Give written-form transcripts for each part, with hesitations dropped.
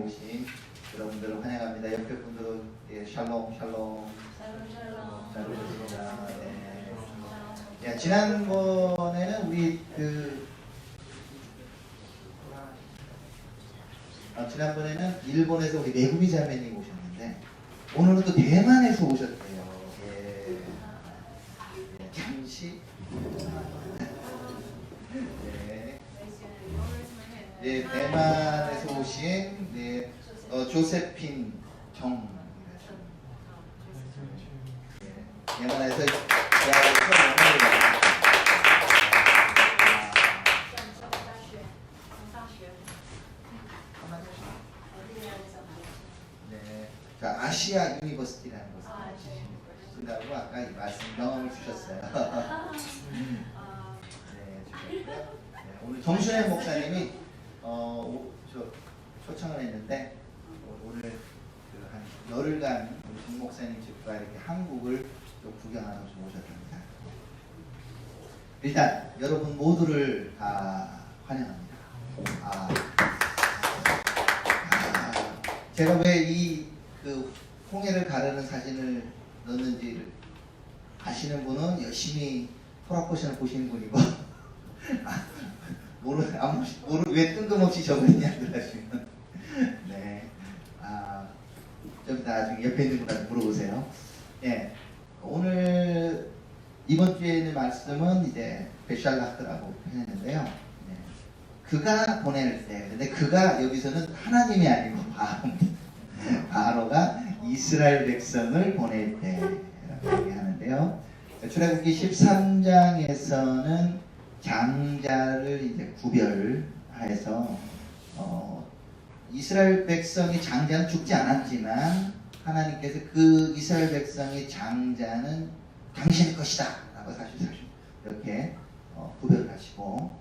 오신 여러분들을 환영합니다. 옆에 분들은 예, 샬롬 샬롬 잘 오셨습니다. 네. 예, 지난번에는 우리 지난번에는 일본에서 우리 메구미 자매님 오셨는데 오늘은 또 대만에서 오셨대요. 예. 예, 잠시 예, 대만에서 오신 네, 조세핀 정 예, 대만에서 네, 자, 아시아 유니버시티라는 것을 쓴다고 아까 이 말씀 명함을 주셨어요. 네, 주셨고요. 네, 오늘 정순혜 목사님이 초청을 했는데 오늘 한 열흘간 우리 정 목사님 집과 이렇게 한국을 좀 구경하러 좀 오셨답니다. 일단 여러분 모두를 다 환영합니다. 제가 왜 이 홍해를 가르는 사진을 넣는지를 아시는 분은 열심히 토라포션을 보시는 분이고 왜 뜬금없이 적었냐 그러시면 네, 좀 나중에 옆에 있는 분한테 물어보세요. 예, 오늘 이번 주에 있는 말씀은 이제 베샬라흐라고 했는데요. 네, 그가 보낼 때, 근데 그가 여기서는 하나님이 아니고 바로가 이스라엘 백성을 보낼 때라고 얘기하는데요. 출애굽기 13장에서는 장자를 이제 구별해서 이스라엘 백성이 장자는 죽지 않았지만 하나님께서 그 이스라엘 백성의 장자는 당신의 것이다 라고 사실 이렇게 구별하시고,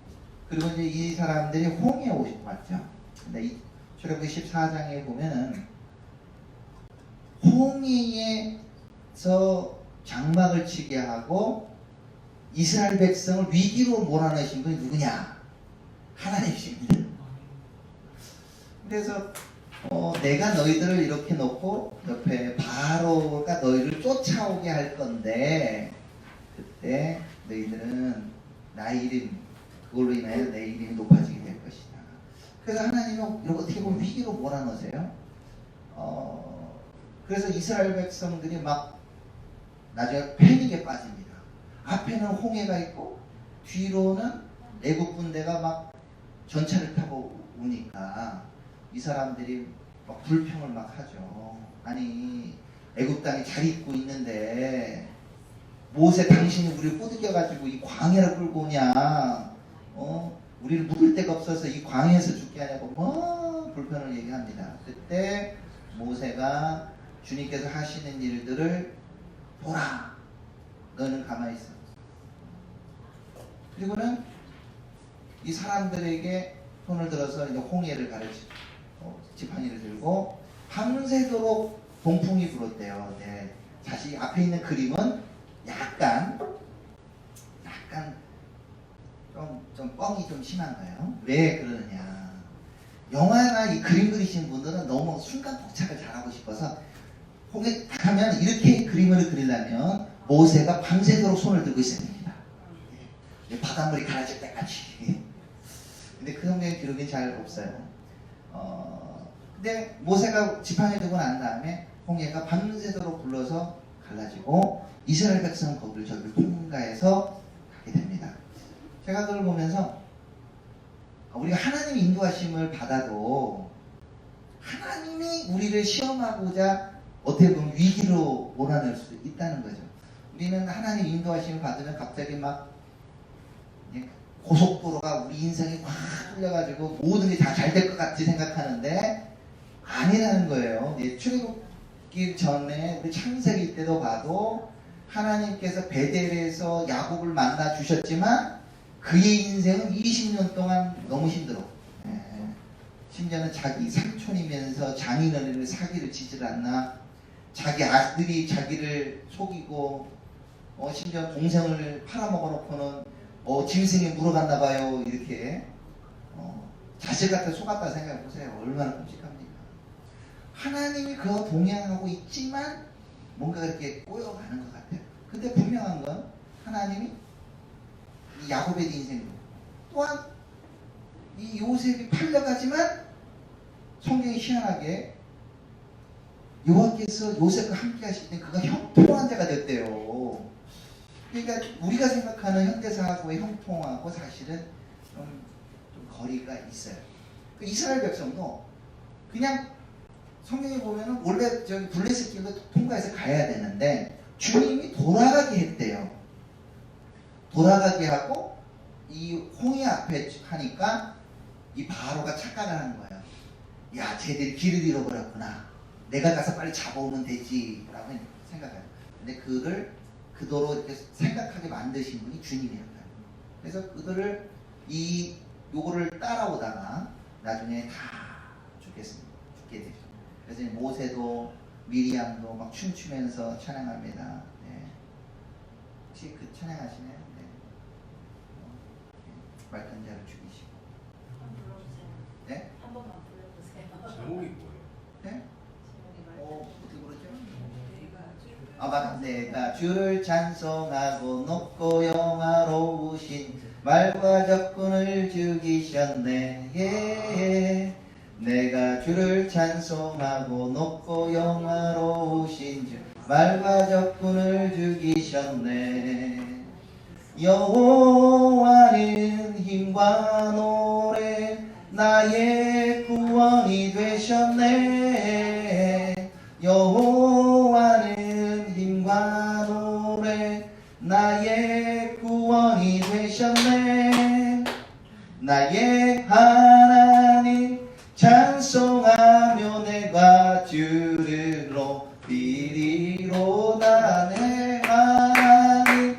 그리고 이제 이 사람들이 홍해에 왔죠. 근데 이 출애굽기 14장에 보면은 홍해에서 장막을 치게 하고 이스라엘 백성을 위기로 몰아내신 분이 누구냐? 하나님이십니다. 그래서 내가 너희들을 이렇게 놓고 옆에 바로가 너희를 쫓아오게 할 건데 그때 너희들은 나의 이름, 그걸로 인하여 내 이름이 높아지게 될 것이다. 그래서 하나님은 이렇게 어떻게 보면 위기로 몰아넣으세요. 그래서 이스라엘 백성들이 막 나중에 패닉에 빠집니다. 앞에는 홍해가 있고 뒤로는 애국 군대가 막 전차를 타고 오니까 이 사람들이 막 불평을 막 하죠. 아니 애국 땅에 잘 있고 있는데 모세 당신이 우리를 꼬드겨가지고 이 광야를 끌고 오냐? 우리를 묵을 데가 없어서 이 광야에서 죽게 하냐고 뭐 불평을 얘기합니다. 그때 모세가 주님께서 하시는 일들을 보라. 너는 가만히 있어. 그리고는 이 사람들에게 손을 들어서 이제 홍해를 가르치고 지팡이를 들고 밤새도록 동풍이 불었대요. 네. 사실 앞에 있는 그림은 약간 좀 뻥이 좀 심한 거예요. 왜 그러느냐? 영화나 이 그림 그리신 분들은 너무 순간 포착을 잘하고 싶어서 홍해 가면 이렇게 그림을 그리려면 모세가 밤새도록 손을 들고 있어야 됩니다. 바닷물이 가라질 때까지. 근데 그 성경의 기록이 잘 없어요. 근데 모세가 지팡이 들고 난 다음에 홍해가 밤새도록 불러서 갈라지고 이스라엘 백성은 저를 통과해서 가게 됩니다. 제가 그걸 보면서 우리가 하나님의 인도하심을 받아도 하나님이 우리를 시험하고자 어떻게 보면 위기로 몰아낼 수 있다는 거죠. 우리는 하나님 인도하심을 받으면 갑자기 막 고속도로가 우리 인생이 확 흘려가지고 모든 게 다 잘 될 것 같이 생각하는데 아니라는 거예요. 출애굽기 전에 우리 창세기 때도 봐도 하나님께서 베델에서 야곱을 만나 주셨지만 그의 인생은 20년 동안 너무 힘들어. 심지어는 자기 삼촌이면서 장인어른을 사기를 치질 않나, 자기 아들이 자기를 속이고 심지어 동생을 팔아먹어놓고는 짐승이 물어갔나봐요. 이렇게 자식 같아 속았다 생각해보세요. 얼마나 끔찍합니까? 하나님이 그와 동행하고 있지만 뭔가 그렇게 꼬여가는 것 같아요. 근데 분명한 건 하나님이 이 야곱의 인생도 또한 이 요셉이 팔려가지만 성경이 희한하게 여호와께서 요셉과 함께 하실 때 그가 형통한 자가 됐대요. 그러니까 우리가 생각하는 현대사하고의 형통하고 사실은 좀 거리가 있어요. 그 이스라엘 백성도 그냥 성경에 보면은 원래 저기 블레셋길로 통과해서 가야 되는데 주님이 돌아가게 했대요. 돌아가게 하고 이 홍해 앞에 하니까 이 바로가 착각을 하는 거예요. 야, 쟤들이 길을 잃어버렸구나. 내가 가서 빨리 잡아오면 되지 라고 생각해요. 근데 그를 그도로 이렇게 생각하게 만드신 분이 주님이었어요. 그래서 그들을 요거를 따라오다가 나중에 다 죽게 되죠. 그래서 모세도 미리암도 막 춤추면서 찬양합니다. 네. 혹시 그 찬양하시나요? 네. 말단자를 죽이시고. 한번 불러주세요. 네? 한 번만 불러주세요. 제목이 뭐예요? 네? 제목이 어떻게 부르죠? 말단. 맞아. 내가 주를 찬송하고 높고 영화로우신 말과 적군을 죽이셨네. 예. 내가 주를 찬송하고 높고 영화로우신 주 말과 적군을 죽이셨네. 여호와는 힘과 노래 나의 구원이 되셨네. 여호와는 힘과 노래 나의 구원이 되셨네. 나의 하나님 찬송하며 내가 주를 높이리로다. 내 하나님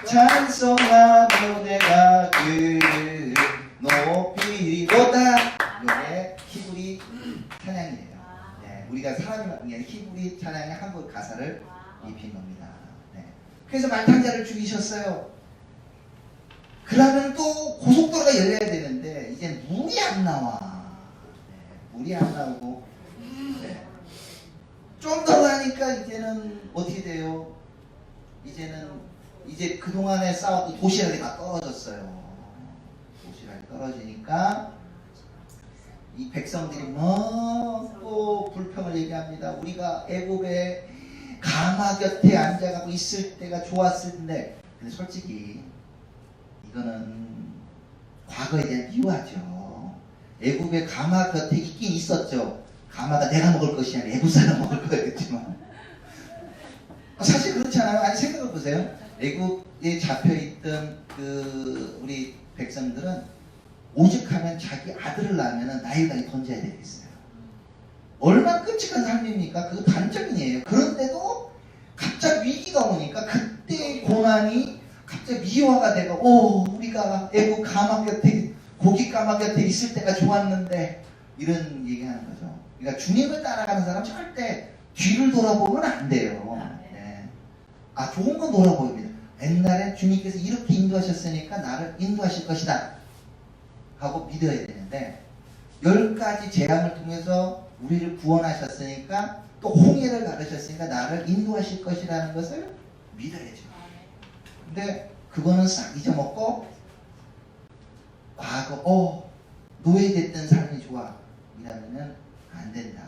찬송하며 내가 주를 높이리로다. 이게 히브리 찬양이에요. 네, 우리가 사람이 히브리 찬양의 한국 가사를 입힌 겁니다. 네. 그래서 말탄자를 죽이셨어요. 그러면 또 고속도로가 열려야 되는데 이제 물이 안 나와. 물이 안 나오고, 네. 좀 더 가니까 이제는 어떻게 돼요? 이제 그동안에 싸웠던 도시락이 다 떨어졌어요. 도시락이 떨어지니까 이 백성들이 또 불평을 얘기합니다. 우리가 애굽의 가마 곁에 앉아가고 있을 때가 좋았을 텐데, 근데 솔직히 이거는 과거에 대한 미화죠. 애굽의 가마 곁에 있긴 있었죠. 가마가 내가 먹을 것이 아니라 애굽 사람 먹을 거였겠지만 사실 그렇지 않아요? 아니 생각해 보세요. 애굽에 잡혀있던 우리 백성들은 오죽하면 자기 아들을 낳으면 나일강에 던져야 되겠어요. 얼마나 끔찍한 삶입니까? 그거 단정이에요. 그런데도 갑자기 위기가 오니까 그때의 고난이 갑자기 미화가 되고 우리가 애굽 가마 곁에 고기 까마 곁에 있을 때가 좋았는데 이런 얘기하는 거죠. 그러니까 주님을 따라가는 사람 절대 뒤를 돌아보면 안 돼요. 네. 좋은 건 돌아보입니다. 옛날에 주님께서 이렇게 인도하셨으니까 나를 인도하실 것이다 하고 믿어야 되는데 10가지 재앙을 통해서 우리를 구원하셨으니까 또 홍해를 가르셨으니까 나를 인도하실 것이라는 것을 믿어야죠. 근데 그거는 싹 잊어먹고 과거 노예됐던 삶이 좋아 이러면은 안 된다.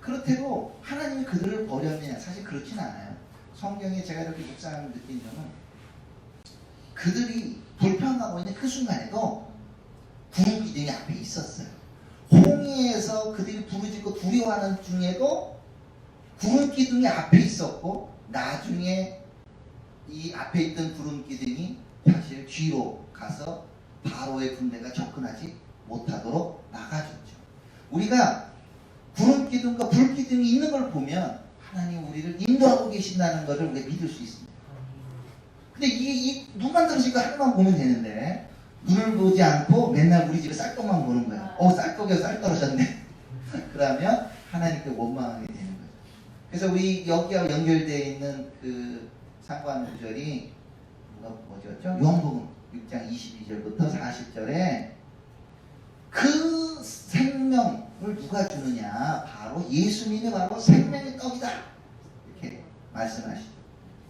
그렇대로 하나님이 그들을 버렸느냐? 사실 그렇진 않아요. 성경에 제가 이렇게 묵상하면 느낀 점은 그들이 불평하고 있는 그 순간에도 구름 기둥이 앞에 있었어요. 홍해에서 그들이 부르짖고 두려워하는 중에도 구름 기둥이 앞에 있었고 나중에 이 앞에 있던 구름 기둥이 사실 뒤로 가서 바로의 군대가 접근하지 못하도록 막아줬죠. 우리가 구름 기둥과 불 기둥이 있는 걸 보면 하나님 우리를 인도하고 계신다는 것을 우리가 믿을 수 있습니다. 근데 이게 눈만 들으시고 하늘만 보면 되는데 눈을 보지 않고 맨날 우리 집에 쌀떡만 보는 거야. 쌀떡에 쌀 떨어졌네. 그러면 하나님께 원망하게 되는 거죠. 그래서 우리 여기와 연결되어 있는 그 상관 구절이 뭐죠? 요한복음 6장 22절부터 40절에 그 생명을 누가 주느냐? 바로 예수님이 바로 생명의 떡이다. 이렇게 말씀하시죠.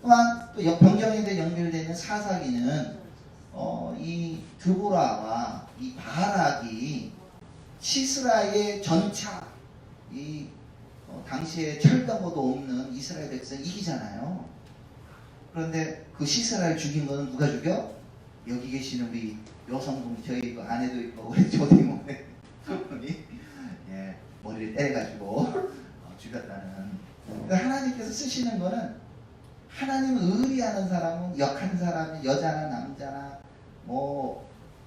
또한 또 병정에 연결되어 있는 사사기는 이 드보라와 이 바락이 시스라의 전차, 당시에 철병거도 없는 이스라엘 백성이 이기잖아요. 그런데 그 시스라를 죽인 거는 누가 죽여? 여기 계시는 우리 여성분, 저희 그 아내도 있고 우리 조대모네 분이 머리를 때려가지고 죽였다는. 그러니까 하나님께서 쓰시는 거는, 하나님은 의리하는 사람은, 역한 사람은, 여자나 남자나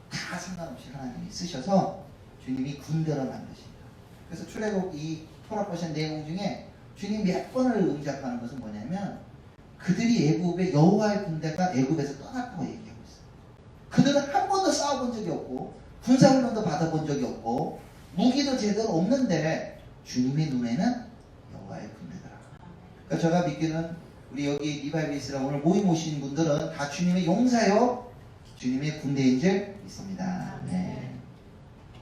다 상관없이 하나님이 쓰셔서 주님이 군대로 만드신다. 그래서 출애굽 이 토라 보신 내용 중에 주님 몇 번을 응답하는 것은 뭐냐면, 그들이 애굽의 여호와의 군대가 애굽에서 떠났다고 얘기하고 있어요. 그들은 한 번도 싸워본 적이 없고 군사훈련도 받아본 적이 없고 무기도 제대로 없는데 주님의 눈에는 여호와의 군대더라. 그러니까 제가 믿기는 우리 여기 리바이비스라 오늘 모임 오신 분들은 다 주님의 용사요, 주님의 군대인 줄 믿습니다. 네.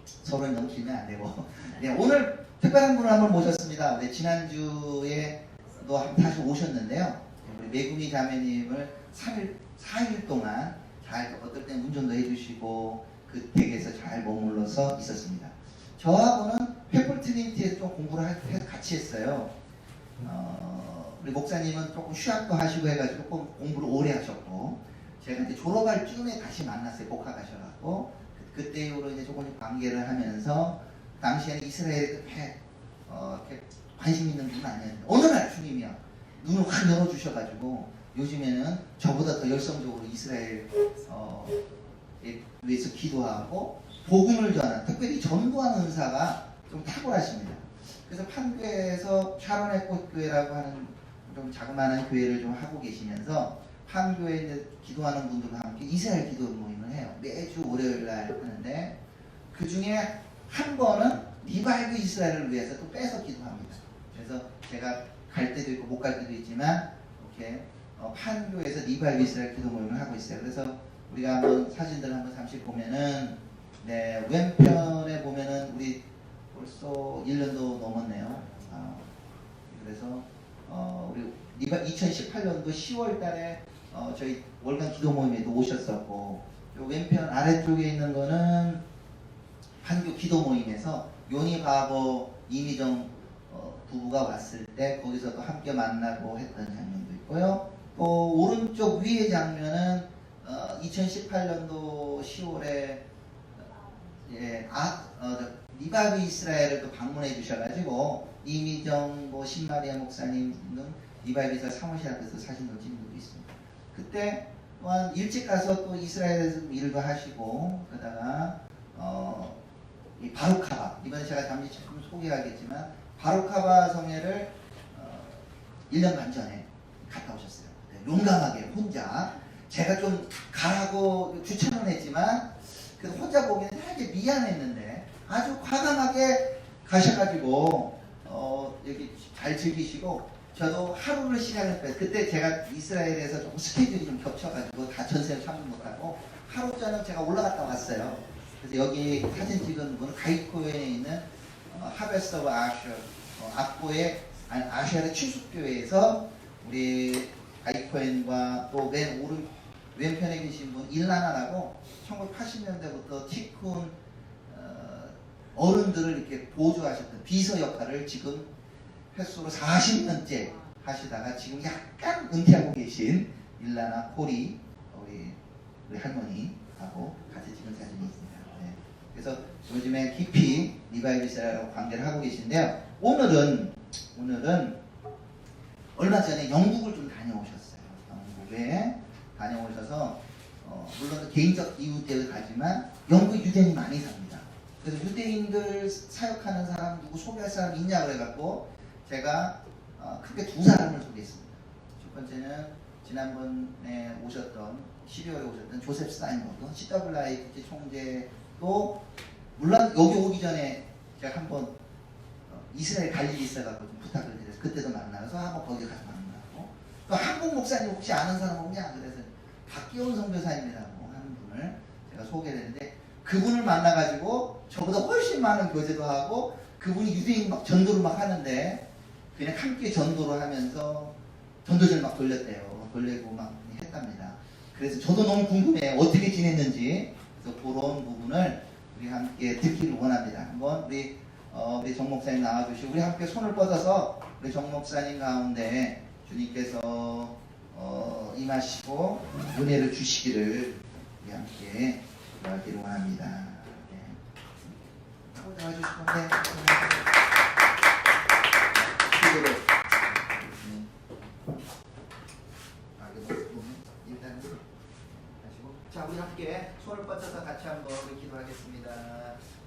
서로 너무 길면 안 되고. 네, 오늘 특별한 분을 한번 모셨습니다. 네, 지난주에도 다시 오셨는데요. 우리 매구미 자매님을 4일 동안 잘, 어떨 땐 운전도 해주시고 그 댁에서 잘 머물러서 있었습니다. 저하고는 페플 트리니티에서 좀 공부를 같이 했어요. 우리 목사님은 조금 휴학도 하시고 해가지고 조금 공부를 오래 하셨고, 제가 이제 졸업할 쯤에 다시 만났어요. 복학 가셔가지고 그때 이후로 이제 조금씩 관계를 하면서, 당시에는 이스라엘에 이렇게 관심 있는 분은 아니었는데 어느 날 주님이요 눈을 확 열어주셔가지고 요즘에는 저보다 더 열성적으로 이스라엘 위해서 기도하고 복음을 전하는, 특별히 전도하는 은사가 좀 탁월하십니다. 그래서 판교에서 샤론의 꽃교회라고 하는 좀 자그마한 교회를 좀 하고 계시면서 판교에 이제 기도하는 분들과 함께 이스라엘 기도 모임을 해요. 매주 월요일 날 하는데, 그 중에 한 번은 리바이브 이스라엘을 위해서 또 빼서 기도합니다. 그래서 제가 갈 때도 있고 못 갈 때도 있지만 이렇게 판교에서 리바이브 이스라엘 기도 모임을 하고 있어요. 그래서 우리가 한번 사진들 한번 잠시 보면은, 네, 왼편에 보면은 우리 벌써 1년도 넘었네요. 그래서 우리 2018년도 10월 달에 저희 월간 기도 모임에도 오셨었고, 요 왼편 아래쪽에 있는 거는 판교 기도 모임에서 요니 바버 이미정 부부가 왔을 때 거기서도 함께 만나고 했던 장면도 있고요. 또 오른쪽 위의 장면은 2018년도 10월에 리바브 이스라엘을 또 방문해 주셔가지고 이미정 신마리아 목사님 등 리바브 이스라엘 사무실 앞에서 사진을 찍은 분도 있습니다. 그때 또한 일찍 가서 또 이스라엘에서 일도 하시고, 그러다가 이 바루카바, 이번에 제가 잠시 조금 소개하겠지만 바루카바 성회를 1년 반 전에 갔다 오셨어요. 네, 용감하게 혼자. 제가 좀 가라고 추천을 했지만 그래서 혼자 보기에는 되게 미안했는데 아주 과감하게 가셔가지고 여기 잘 즐기시고, 저도 하루를 시작했어요. 그때 제가 이스라엘에서 조금 스케줄이 좀 겹쳐가지고 다 전세를 참석 못하고 하루 전에 제가 올라갔다 왔어요. 그래서 여기 사진 찍은 분은 가이코에 있는 하베스트 오브 아셔, 악보의 아시아의 추수교회에서 우리 가이코엔과 또 왼편에 계신 분 일라나라고 1980년대부터 티쿤 어른들을 이렇게 보조하셨던 비서 역할을 지금 횟수로 40년째 하시다가 지금 약간 은퇴하고 계신 일라나 코리 우리 할머니하고 같이 찍은 사진이 있습니다. 네. 그래서 요즘에 깊이 리바이브 이스라엘하고 관계를 하고 계신데요. 오늘은 얼마 전에 영국을 좀 다녀오셨어요. 영국에 다녀오셔서 물론 개인적 이유 때문에 가지만 영국 유대인이 많이 삽니다. 그래서 유대인들 사역하는 사람 누구 소개할 사람 있냐 그래갖고 제가 크게 두 사람을 소개했습니다. 첫 번째는 지난번에 오셨던 12월에 오셨던 조셉 스타인버그 CWI 국제 총재도 물론 여기 오기 전에 제가 한번 이스라엘 갈 일이 있어갖고 좀 부탁을 드려서 그때도 만나서 한번 거기 가서 만나고, 또 한국 목사님 혹시 아는 사람 없냐 그래서 박기훈 선교사님이라고 하는 분을 제가 소개를 했는데 그분을 만나가지고 저보다 훨씬 많은 교제도 하고 그분이 유대인 막 전도를 막 하는데 그냥 함께 전도를 하면서 전도지를 막 돌리고 막 했답니다. 그래서 저도 너무 궁금해요. 어떻게 지냈는지. 그래서 그런 부분을 우리 함께 듣기를 원합니다. 한번 우리 정 목사님 나와주시고 우리 함께 손을 뻗어서 우리 정 목사님 가운데 주님께서 임하시고 은혜를 주시기를 우리 함께 기도하기를 원합니다. 네. 나와주시고 네. 기도를 일단 하시고 자 우리 함께 손을 뻗어서 같이 한번 우리 기도하겠습니다.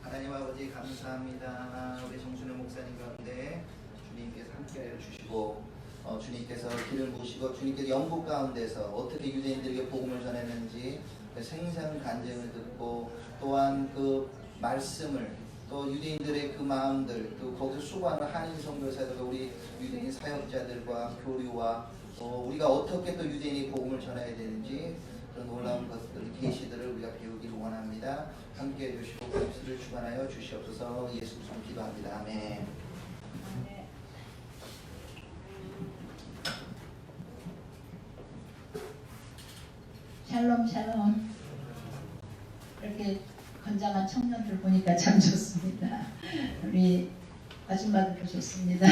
하나님 아버지 감사합니다. 우리 정순의 목사님 가운데 주님께서 함께 해주시고 주님께서 길을 보시고 주님께서 영국 가운데서 어떻게 유대인들에게 복음을 전했는지 그 생생 간증을 듣고 또한 그 말씀을 또 유대인들의 그 마음들 또 거기서 수고하는 한인 선교사들과 우리 유대인 사역자들과 교류와 우리가 어떻게 또 유대인이 복음을 전해야 되는지 그런 놀라운 것들 계시들을 우리가 배우기를 원합니다. 함께 해주시고 복수를 주관하여 주시옵소서. 예수 그리스도 기도합니다. 아멘. 샬롬 샬롬. 이렇게 건장한 청년들 보니까 참 좋습니다. 우리 아줌마들도 좋습니다.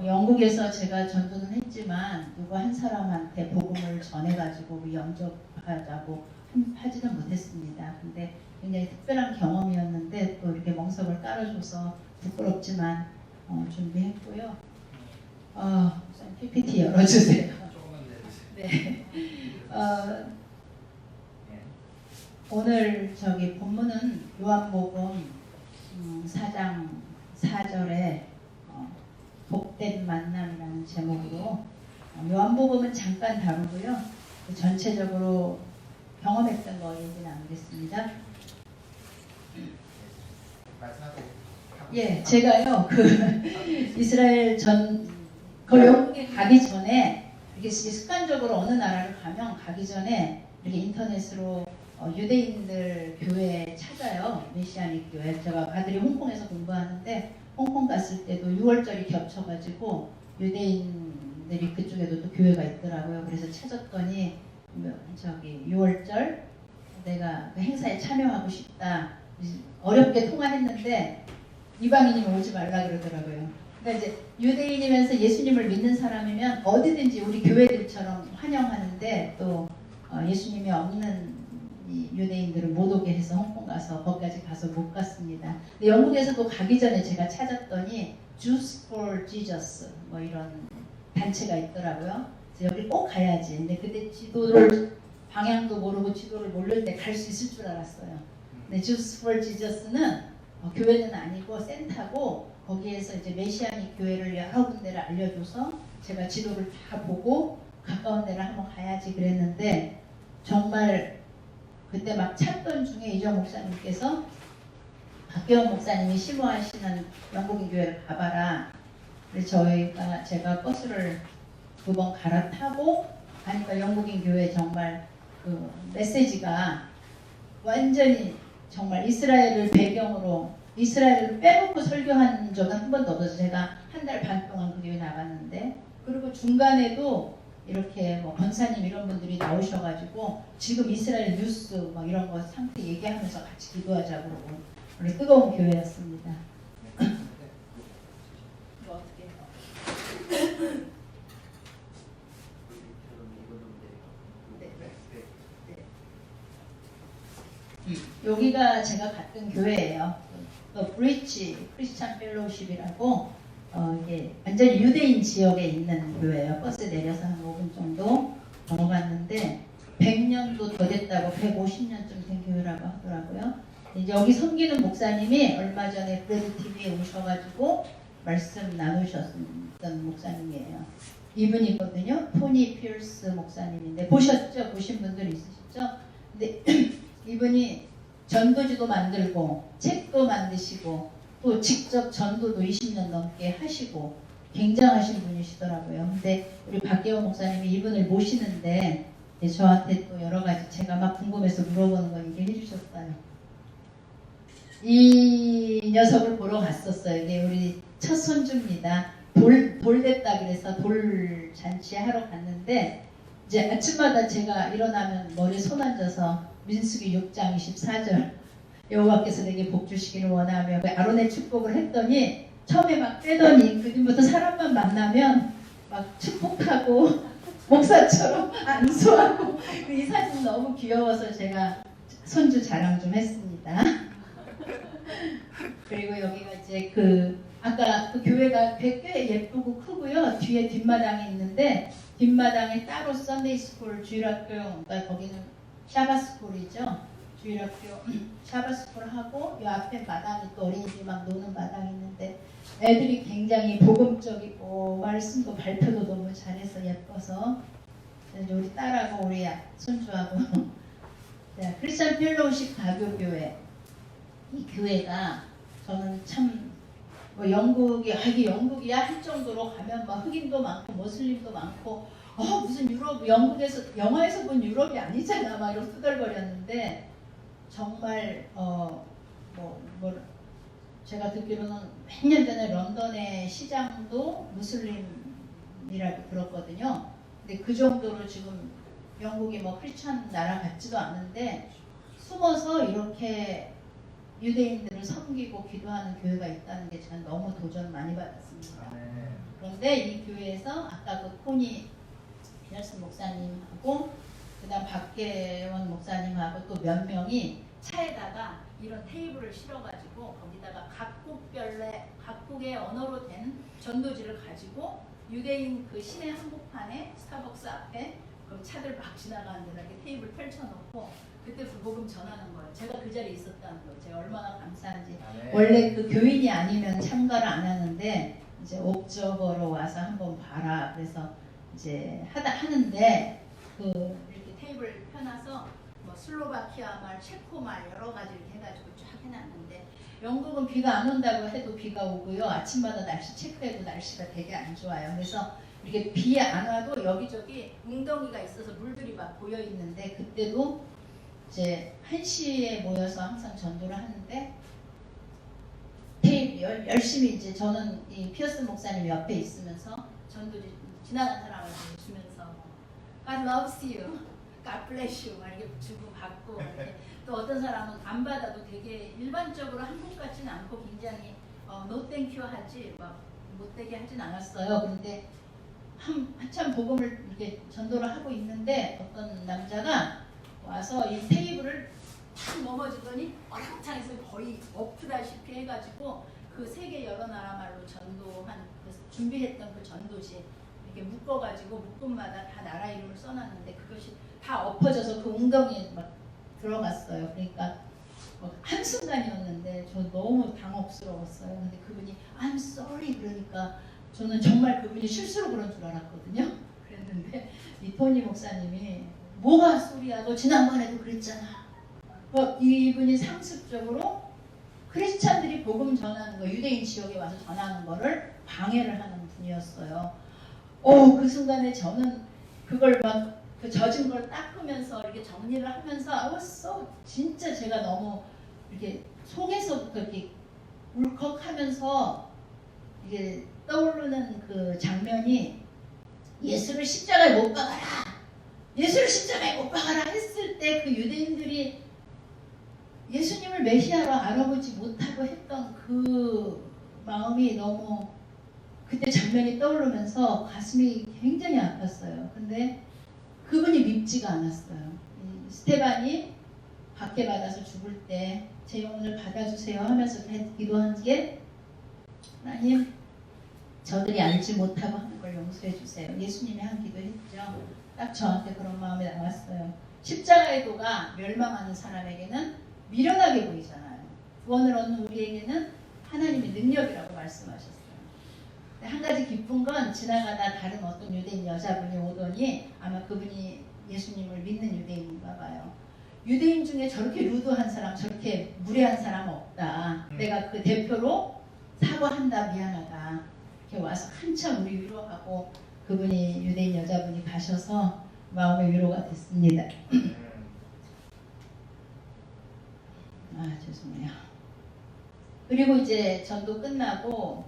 영국에서 제가 전도는 했지만 누구 한 사람한테 복음을 전해가지고 우리 영접하자고 하지는 못했습니다. 근데 굉장히 특별한 경험이었는데 또 이렇게 멍석을 깔아줘서 부끄럽지만 준비했고요. PPT 열어주세요. 네. 오늘 본문은 요한복음 4장 4절에 복된 만남이라는 제목으로 요한복음은 잠깐 다루고요. 전체적으로 경험했던 거 얘기 나누겠습니다. 예, 제가요 이스라엘 영국에 가기 전에 이렇게 습관적으로 어느 나라를 가기 전에 이렇게 인터넷으로 유대인들 교회 찾아요. 메시아닉 교회. 제가 아들이 홍콩에서 공부하는데 홍콩 갔을 때도 6월절이 겹쳐가지고 유대인들이 그쪽에도 또 교회가 있더라고요. 그래서 찾았더니 6월절 내가 그 행사에 참여하고 싶다. 어렵게 통화했는데 이방인이 오지 말라 그러더라고요. 그러니까 이제 유대인이면서 예수님을 믿는 사람이면 어디든지 우리 교회들처럼 환영하는데 또 예수님이 없는 이 유대인들을 못 오게 해서 홍콩 가서 거기까지 가서 못 갔습니다. 근데 영국에서도 가기 전에 제가 찾았더니 Jews for Jesus 뭐 이런 단체가 있더라고요. 그래서 여기 꼭 가야지. 근데 그때 지도를 방향도 모르고 지도를 모를 때 갈 수 있을 줄 알았어요. 근데 Jews for Jesus는 교회는 아니고 센터고 거기에서 이제 메시아닉 교회를 여러 군데를 알려줘서 제가 지도를 다 보고 가까운 데를 한번 가야지 그랬는데 정말 그때 막 찾던 중에 이정 목사님께서 박계원 목사님이 심호하시는 영국인 교회를 가봐라. 그래서 제가 버스를 2번 갈아타고 가니까 영국인 교회 정말 그 메시지가 완전히 정말 이스라엘을 배경으로 이스라엘을 빼놓고 설교한 적은 한 번도 없어서 제가 한 달 반 동안 그 교회 나갔는데 그리고 중간에도 이렇게 뭐 권사님 이런 분들이 나오셔가지고 지금 이스라엘 뉴스 막 이런 거 상태 얘기하면서 같이 기도하자고 그러고 우리 뜨거운 교회였습니다. 이거 어떻게 해요? 여기가 제가 갔던 교회예요. 브리치 크리스찬 펠로우십이라고 이게 완전히 유대인 지역에 있는 교회예요. 버스 내려서 한 5분 정도 걸어갔는데 100년도 더 됐다고 150년쯤 된 교회라고 하더라고요. 이제 여기 섬기는 목사님이 얼마 전에 브레드 TV에 오셔가지고 말씀 나누셨던 목사님이에요. 이분이거든요. 토니 피어스 목사님인데 보셨죠? 보신 분들 있으시죠? 근데 이분이 전도지도 만들고 책도 만드시고 또 직접 전도도 20년 넘게 하시고 굉장하신 분이시더라고요. 근데 우리 박계원 목사님이 이분을 모시는데 저한테 또 여러 가지 제가 막 궁금해서 물어보는 거 얘기해 주셨어요. 이 녀석을 보러 갔었어요. 이게 우리 첫 손주입니다. 돌 됐다 그래서 돌 잔치 하러 갔는데 이제 아침마다 제가 일어나면 머리에 손 얹어서 민수기 6장 24절 여호와께서 내게 복 주시기를 원하며 그 아론의 축복을 했더니 처음에 막 빼더니 그뒤부터 사람만 만나면 막 축복하고 목사처럼 안수하고 이 사진 너무 귀여워서 제가 손주 자랑 좀 했습니다. 그리고 여기가 이제 아까 그 교회가 꽤 예쁘고 크고요. 뒤에 뒷마당이 있는데 뒷마당에 따로 썬데이 스쿨 주일학교, 그러니까 거기는 샤바스쿨이죠. 주일학교 샤바스쿨 하고 이 앞에 마당이 또 어린이들이 막 노는 마당이 있는데 애들이 굉장히 복음적이고 말씀도 발표도 너무 잘해서 예뻐서 이제 우리 딸하고 우리 손주하고 크리스천 펠로우십 가교교회 이 교회가 저는 참 뭐 이게 영국이야 할 정도로 가면 뭐 흑인도 많고 모슬림도 많고 무슨 유럽 영국에서 영화에서 본 유럽이 아니잖아 막 이러고 투덜거렸는데 정말 제가 듣기로는 몇 년 전에 런던의 시장도 무슬림이라고 들었거든요. 근데 그 정도로 지금 영국이 뭐 크리스천 나라 같지도 않은데 숨어서 이렇게 유대인들을 섬기고 기도하는 교회가 있다는 게 저는 너무 도전 많이 받았습니다. 그런데 이 교회에서 아까 그 코니 피어슨 목사님하고 그다음 박계원 목사님하고 또 몇 명이 차에다가 이런 테이블을 실어가지고 거기다가 각국의 언어로 된 전도지를 가지고 유대인 그 시내 한복판에 스타벅스 앞에 그 차들 막 지나가는 데다 이렇게 테이블 펼쳐놓고 그때 복음 전하는 거예요. 제가 그 자리에 있었다는 거예요. 제가 얼마나 감사한지. 원래 그 교인이 아니면 참가를 안 하는데 이제 옥저버로 와서 한번 봐라. 그래서 이제 하는데 이렇게 테이블 펴놔서 뭐 슬로바키아 말, 체코 말 여러 가지 이렇게 해가지고 쫙 해놨는데 영국은 비가 안 온다고 해도 비가 오고요. 아침마다 날씨 체크해도 날씨가 되게 안 좋아요. 그래서 이렇게 비 안 와도 여기저기 웅덩이가 있어서 물들이 막 보여 있는데 그때도 이제 1시에 모여서 항상 전도를 하는데 테이블 열심히 이제 저는 이 피어슨 목사님 옆에 있으면서 전도지 지나간 사람을 주면서 God loves you, God bless you 막 이렇게 주고 받고 이렇게 또 어떤 사람은 안 받아도 되게 일반적으로 한국 같지는 않고 굉장히 no thank you 하지 막 못되게 하진 않았어요. 그런데 한참 복음을 이렇게 전도를 하고 있는데 어떤 남자가 와서 이 테이블을 탁 넘어지더니 어랑창에서 거의 엎다시피 해가지고 그 세계 여러 나라 말로 전도한 준비했던 그 전도지 이렇게 묶어가지고 묶음마다 다 나라 이름을 써놨는데 그것이 다 엎어져서 그 웅덩이에 막 들어갔어요. 그러니까 한순간이었는데 저 너무 당혹스러웠어요. 근데 그분이 I'm sorry 그러니까 저는 정말 그분이 실수로 그런 줄 알았거든요. 그랬는데 이 토니 목사님이 뭐가 소리야 너 지난번에도 그랬잖아. 이분이 상습적으로 크리스찬들이 복음 전하는 거 유대인 지역에 와서 전하는 거를 방해를 하는 분이었어요. 그 순간에 저는 그걸 막 그 젖은 걸 닦으면서 이렇게 정리를 하면서 진짜 제가 너무 이렇게 속에서부터 이렇게 울컥하면서 이게 떠오르는 그 장면이 예수를 십자가에 못 박아라. 예수를 십자가에 못 박아라 했을 때 그 유대인들이 예수님을 메시아로 알아보지 못하고 했던 그 마음이 너무 그때 장면이 떠오르면서 가슴이 굉장히 아팠어요. 근데 그분이 밉지가 않았어요. 스테반이 박해받아서 죽을 때 제 영혼을 받아주세요 하면서 기도한 게 하나님 저들이 알지 못하고 하는 걸 용서해 주세요. 예수님이 한 기도했죠. 딱 저한테 그런 마음이 나왔어요. 십자가의 도가 멸망하는 사람에게는 미련하게 보이잖아요. 구원을 얻는 우리에게는 하나님의 능력이라고 말씀하셨어요. 한 가지 기쁜 건 지나가다 다른 어떤 유대인 여자분이 오더니 아마 그분이 예수님을 믿는 유대인인가 봐요. 유대인 중에 저렇게 루드한 사람, 저렇게 무례한 사람 없다. 내가 그 대표로 사과한다, 미안하다. 이렇게 와서 한참 우리 위로하고 그분이 유대인 여자분이 가셔서 마음의 위로가 됐습니다. 죄송해요. 그리고 이제 전도 끝나고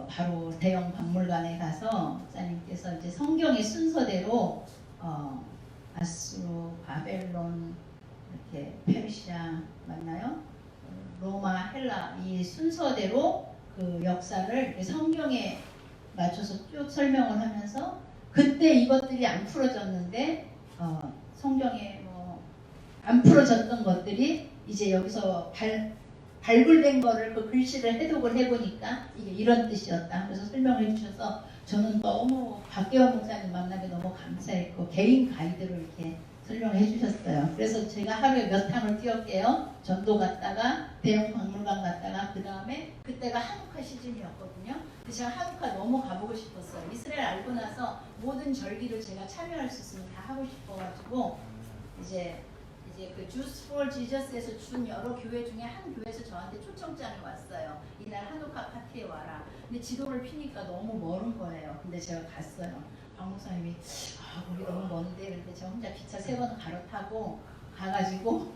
바로 대형 박물관에 가서 목사님께서 이제 성경의 순서대로 아수르, 바벨론, 이렇게 페르시아 맞나요? 로마, 헬라 이 순서대로 그 역사를 이렇게 성경에 맞춰서 쭉 설명을 하면서 그때 이것들이 안 풀어졌는데 성경에 뭐 안 풀어졌던 것들이 이제 여기서 발굴된 거를 그 글씨를 해독을 해보니까 이게 이런 뜻이었다. 그래서 설명을 해주셔서 저는 너무 박계원 목사님 만나게 너무 감사했고 개인 가이드로 이렇게 설명을 해주셨어요. 그래서 제가 하루에 몇 탕을 뛰었게요. 전도 갔다가 대형 박물관 갔다가 그 다음에 그때가 한국화 시즌이었거든요. 근데 제가 한국화 너무 가보고 싶었어요. 이스라엘 알고 나서 모든 절기를 제가 참여할 수 있으면 다 하고 싶어가지고 이제 그 주스 폴 지저스에서 준 여러 교회 중에 한 교회에서 저한테 초청장이 왔어요. 이날 한옥화 파티에 와라. 근데 지도를 피니까 너무 먼 거예요. 근데 제가 갔어요. 박 목사님이 우리 너무 먼데 근데 제가 혼자 기차 3번 갈아타고 가가지고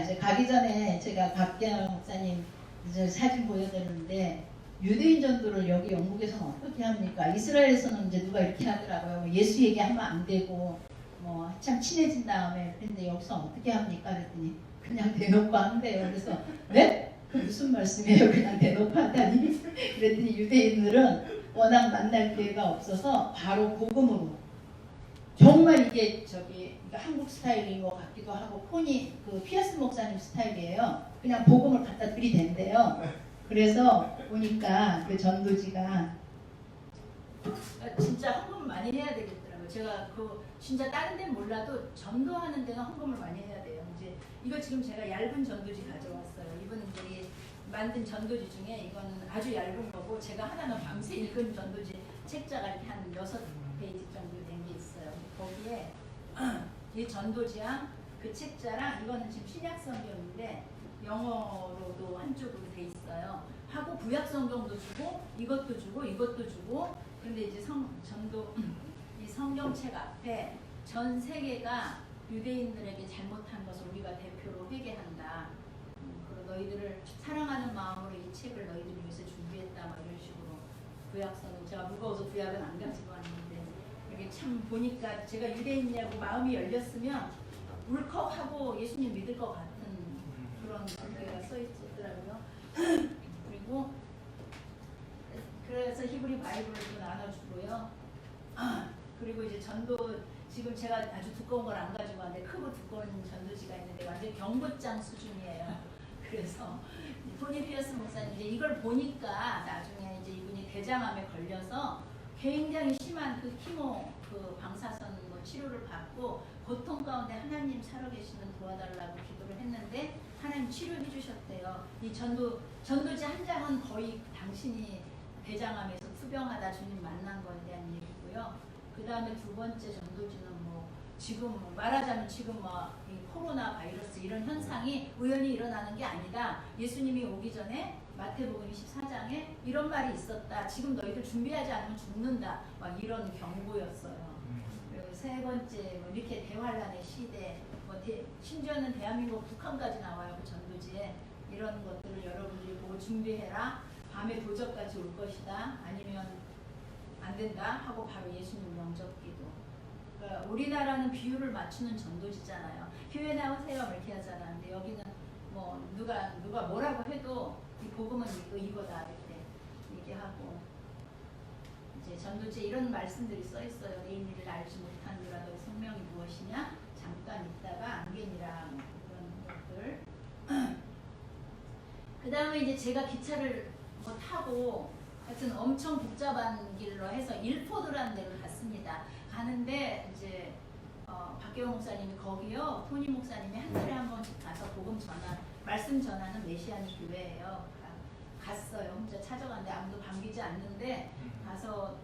이제 가기 전에 제가 박계원 목사님 이제 사진 보여드렸는데 유대인 전도를 여기 영국에서는 어떻게 합니까? 이스라엘에서는 이제 누가 이렇게 하더라고요. 예수 얘기하면 안 되고 뭐 한참 친해진 다음에 그런데 여기서 어떻게 합니까? 그랬더니 그냥 대놓고 한대요. 그래서 네? 무슨 말씀이에요? 그냥 대놓고 한다니? 그랬더니 유대인들은 워낙 만날 기회가 없어서 바로 복음으로 정말 이게 한국 스타일인 것 같기도 하고 그 피어스 목사님 스타일이에요. 그냥 복음을 갖다 들이댄대요. 그래서 보니까 그 전도지가 진짜 헌금 많이 해야 되겠더라고요. 제가 진짜 다른 데는 몰라도 전도하는 데는 헌금을 많이 해야 돼요. 이제 이거 지금 제가 얇은 전도지 가져왔어요. 이분들이 만든 전도지 중에 이거는 아주 얇은 거고 제가 하나는 밤새 읽은 전도지 책자가 이렇게 한 6페이지 정도 된 게 있어요. 거기에 이 전도지랑 그 책자랑 이거는 지금 신약 성경인데 영어로도 한쪽으로 돼 있어요. 하고 구약 성경도 주고 이것도 주고 이것도 주고 그런데 이제 이 성경책 앞에 전 세계가 유대인들에게 잘못한 것을 우리가 대표로 회개한다. 그리고 너희들을 사랑하는 마음으로 이 책을 너희들 위해서 준비했다. 막 이런 식으로 구약서는 제가 무거워서 구약은 안 가지고 왔는데 여기 참 보니까 제가 유대인이냐고 마음이 열렸으면 울컥하고 예수님 믿을 것 같은 그런 관계가 써 있었더라고요. 그리고 그래서 히브리 바이블도 나눠주고요. 그리고 이제 전도 지금 제가 아주 두꺼운 걸 안 가지고 왔는데 크고 두꺼운 전도지가 있는데 완전 경고장 수준이에요. 그래서 토니 피어스 목사님 이제 이걸 보니까 나중에 이제 이분이 대장암에 걸려서 굉장히 심한 그 키모 그 방사선 뭐 치료를 받고 고통 가운데 하나님 살아계시는 도와달라고 기도를 했는데 하나님 치료해 주셨대요. 이 전도지 한 장은 거의 당신이 대장암에서 투병하다 주님 만난 거에 대한 얘기고요. 그 다음에 두 번째 전도지는 뭐 지금 말하자면 지금 이 코로나 바이러스 이런 현상이 우연히 일어나는 게 아니다. 예수님이 오기 전에 마태복음 24장에 이런 말이 있었다. 지금 너희들 준비하지 않으면 죽는다. 막 이런 경고였어요. 그리고 세 번째 뭐 이렇게 대환란의 시대, 심지어는 대한민국 북한까지 나와요. 그 전도지에 이런 것들을 여러분들이 보고 준비해라. 밤에 도적같이 올 것이다. 아니면 안 된다 하고 바로 예수님 영접기도. 그러니까 우리나라는 비율을 맞추는 전도지잖아요. 교회 나오세요 이렇게 하잖아. 근데 여기는 뭐 누가 뭐라고 해도 이 복음은 이거다 이렇게 얘기하고 이제 전도지에 이런 말씀들이 써 있어요. 내 일을 알지 못하느라 너의 생명이 무엇이냐? 잠깐 있다가 안개니라 뭐 그런 것들. 그 다음에 이제 제가 기차를 타고 하여튼 엄청 복잡한 길로 해서 일포드라는 데를 갔습니다. 가는데 이제 박계원 목사님이 거기요. 토니 목사님이 한 달에 한 번씩 가서 복음 말씀 전하는 메시아니 교회예요. 갔어요. 혼자 찾아갔는데 아무도 반기지 않는데 가서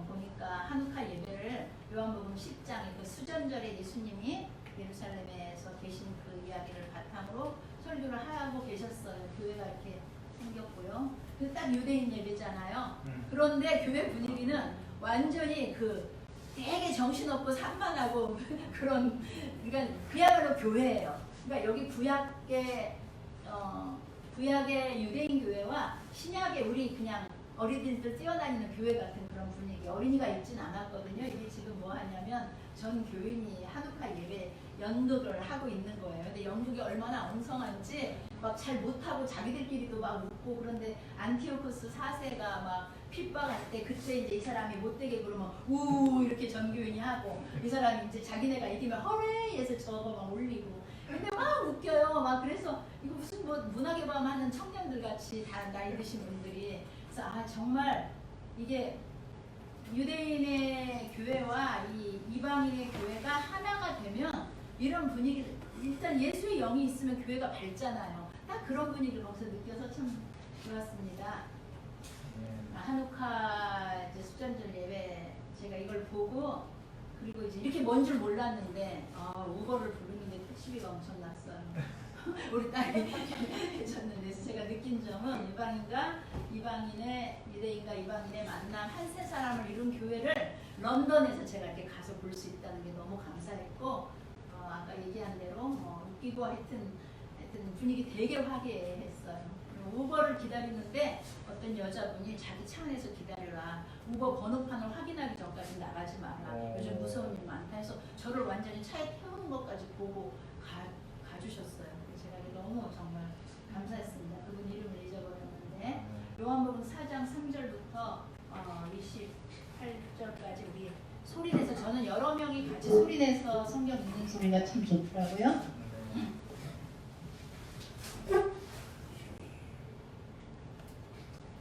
보니까 한우카 예배를 요한복음 10장에 그 수전절에 예수님이 예루살렘에서 계신 그 이야기를 바탕으로 설교를 하고 계셨어요. 교회가 이렇게 생겼고요. 딱 유대인 예배잖아요. 그런데 교회 분위기는 완전히 그 되게 정신없고 산만하고 그런, 그러니까 그야말로 교회예요. 그러니까 여기 구약의 유대인 교회와 신약의 우리 그냥 어린이들 뛰어다니는 교회 같은 그런 분위기. 어린이가 있진 않았거든요. 이게 지금 뭐 하냐면 전 교인이 한우카 예배 연극을 하고 있는 거예요. 근데 연극이 얼마나 엉성한지 막 잘 못하고 자기들끼리도 막 웃고, 그런데 안티오코스 4세가 막 핍박할 때 그때 이제 이 사람이 못되게 그러면 우 이렇게 전교인이 하고, 이 사람이 이제 자기네가 이기면 허레이에서 저거 막 올리고, 근데 막 웃겨요. 막 그래서 이거 무슨 뭐 문화개방 하는 청년들 같이 다 나이 드신 분들이. 그래서 아 정말 이게 유대인의 교회와 이 이방인의 교회가 하나가 되면 이런 분위기를, 일단 예수의 영이 있으면 교회가 밝잖아요. 딱 그런 분위기를 거기서 느껴서 참 좋았습니다. 한우카 이제 수전절 예배 제가 이걸 보고, 그리고 이제 이렇게 먼 줄 몰랐는데 우버를 부르는데 택시비가 엄청 났어요. 우리 딸이 해줬는데, 제가 느낀 점은 이방인의 유대인과 이방인의 만남, 한 세 사람을 이룬 교회를 런던에서 제가 이렇게 가서 볼 수 있다는 게 너무 감사했고, 아까 얘기한 대로 웃기고 하여튼 분위기 되게 화기애애했어요. 우버를 기다리는데 어떤 여자분이 자기 차 안에서 기다려라, 우버 번호판을 확인하기 전까지 나가지 마라, 요즘 무서운 일 많다 해서 저를 완전히 차에 태우는 것까지 보고 가주셨어요. 제가 너무 정말 감사했습니다. 그분 이름을 잊어버렸는데, 요한복음 4장 3절부터 28절까지 우리 소리내서, 저는 여러 명이 같이 소리내서 성경 읽는 소리가 참 좋더라고요.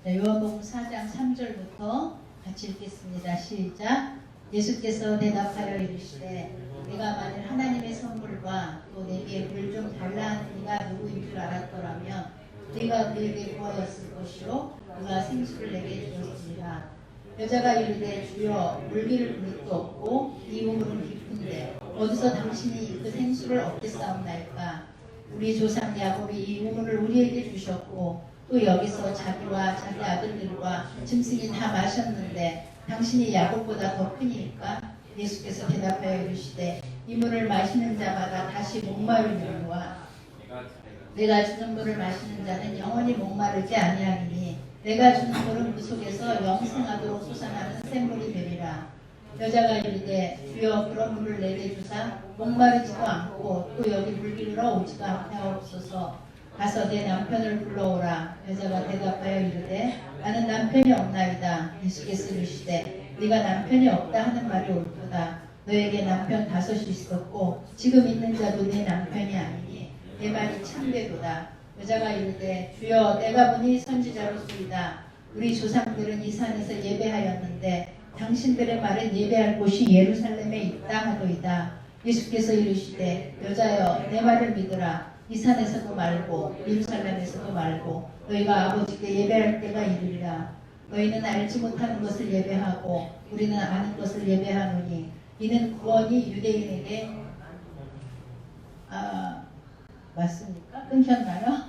네, 요한복음 4장 3절부터 같이 읽겠습니다. 시작. 예수께서 대답하여 이르시되 네가 만일 하나님의 선물과 또 내게 물 좀 달라 하는 이가 누구인 줄 알았더라면 네가 그에게 구하였을 것이요 그가 생수를 내게 주었으리라. 여자가 이르되 주여 물기를 그릇도 없고 이 우물은 깊은데 어디서 당신이 그 생수를 얻겠사옵나이까. 우리 조상 야곱이 이 우물을 우리에게 주셨고 또 여기서 자기와 자기 아들들과 짐승이 다 마셨는데 당신이 야곱보다 더 크니까. 예수께서 대답하여 이르시되 이 물을 마시는 자마다 다시 목마르리로와 내가 주는 물을 마시는 자는 영원히 목마르지 아니하리니 내가 주는 물은 그 속에서 영생하도록 솟아나는 샘물이 되리라. 여자가 이르되 주여 그런 물을 내게 주사 목마르지도 않고 또 여기 물기르러 오지도 않게 하옵소서. 가서 내 남편을 불러오라. 여자가 대답하여 이르되 나는 남편이 없나이다. 예수께서 이르시되 네가 남편이 없다 하는 말이 옳도다. 너에게 남편 5이 있었고 지금 있는 자도 네 남편이 아니니 내 말이 참되도다. 여자가 이르되 주여 내가 보니 선지자로소이다. 우리 조상들은 이 산에서 예배하였는데 당신들의 말은 예배할 곳이 예루살렘에 있다 하도이다. 예수께서 이르시되 여자여 내 말을 믿으라. 이 산에서도 말고 예루살렘에서도 말고 너희가 아버지께 예배할 때가 이르리라. 너희는 알지 못하는 것을 예배하고 우리는 아는 것을 예배하노니 이는 구원이 유대인에게 맞습니까? 끊겼나요?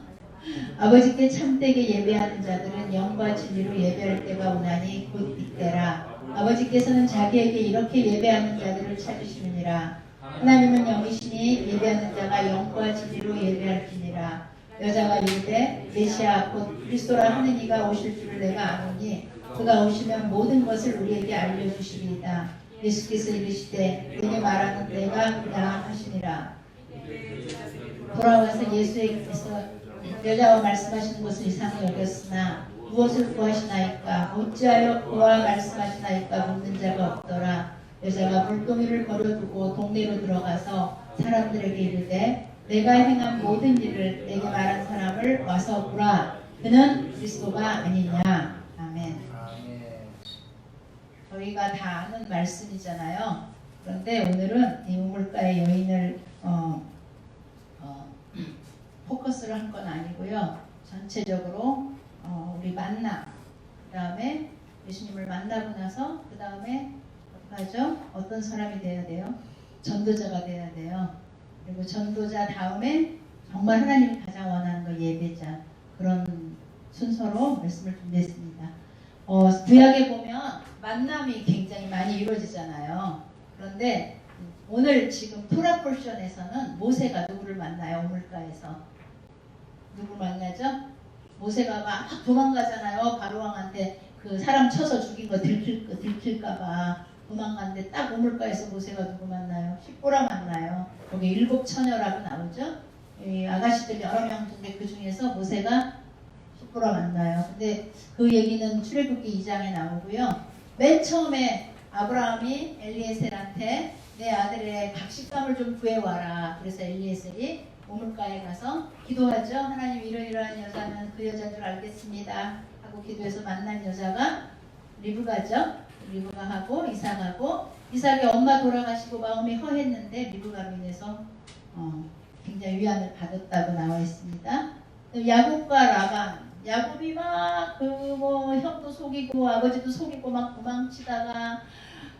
아버지께 참되게 예배하는 자들은 영과 진리로 예배할 때가 오나니 곧 이때라. 아버지께서는 자기에게 이렇게 예배하는 자들을 찾으시느니라. 하나님은 영이시니 예배하는 자가 영과 진리로 예배할지니라. 여자가 이르되 메시아 곧 그리스도라 하는 이가 오실 줄을 내가 아노니 그가 오시면 모든 것을 우리에게 알려주시리이다. 예수께서 이르시되 내게 말하는 내가 그다 하시니라. 돌아와서 예수께서 여자와 말씀하시는 것을 이상히 여겼으나 무엇을 구하시나이까 어찌하여 그와 말씀하시나이까 묻는 자가 없더라. 여자가 물동이를 버려두고 동네로 들어가서 사람들에게 이르되 내가 행한 모든 일을 내게 말한 사람을 와서 보라. 그는 그리스도가 아니냐. 아멘. 저희가 다 아는 말씀이잖아요. 그런데 오늘은 이 우물가의 여인을 포커스를 한 건 아니고요. 전체적으로 우리 만나, 그 다음에 예수님을 만나고 나서 그 다음에 맞죠? 어떤 사람이 돼야 돼요? 전도자가 돼야 돼요. 그리고 전도자 다음에 정말 하나님이 가장 원하는 거 예배자. 그런 순서로 말씀을 준비했습니다. 구약에 보면 만남이 굉장히 굉장히 많이 이루어지잖아요. 그런데 오늘 지금 토라 포션에서는 모세가 누구를 만나요? 우물가에서 누구 만나죠? 모세가 막 도망가잖아요. 바로왕한테 그 사람 쳐서 죽인 거 들킬까봐 도망갔는데 딱 우물가에서 모세가 누구 만나요? 십보라 만나요. 거기 7 처녀라고 나오죠. 이 아가씨들 여러 명 중에 그 중에서 모세가 십보라 만나요. 근데 그 얘기는 출애굽기 2장에 나오고요. 맨 처음에 아브라함이 엘리에셀한테 내 아들의 각식감을 좀 구해와라. 그래서 엘리에셀이 우물가에 가서 기도하죠. 하나님 이러이러한 여자는 그 여자인 줄 알겠습니다. 하고 기도해서 만난 여자가 리브가죠. 리브가하고 이삭하고 이삭의 엄마 돌아가시고 마음이 허했는데 리브가로 인해서 굉장히 위안을 받았다고 나와 있습니다. 야곱과 라반, 야곱이 막 형도 속이고 아버지도 속이고 막 도망치다가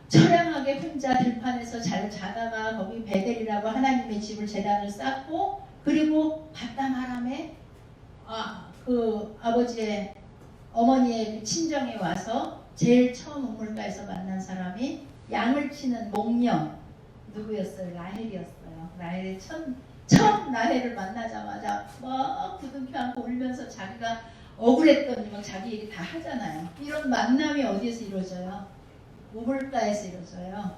처량하게 혼자 들판에서 잘 자다가 거기 베델이라고 하나님의 집을 제단을 쌓고 그리고 바다바람에 그 아버지의 어머니의 그 친정에 와서 제일 처음 우물가에서 만난 사람이 양을 치는 목녀 누구였어요? 라헬이었어요. 라헬이 처음 라헬을 만나자마자 막 부둥켜 안고 울면서 자기가 억울했더니 막 자기 얘기 다 하잖아요. 이런 만남이 어디에서 이루어져요? 우물가에서 이루어져요.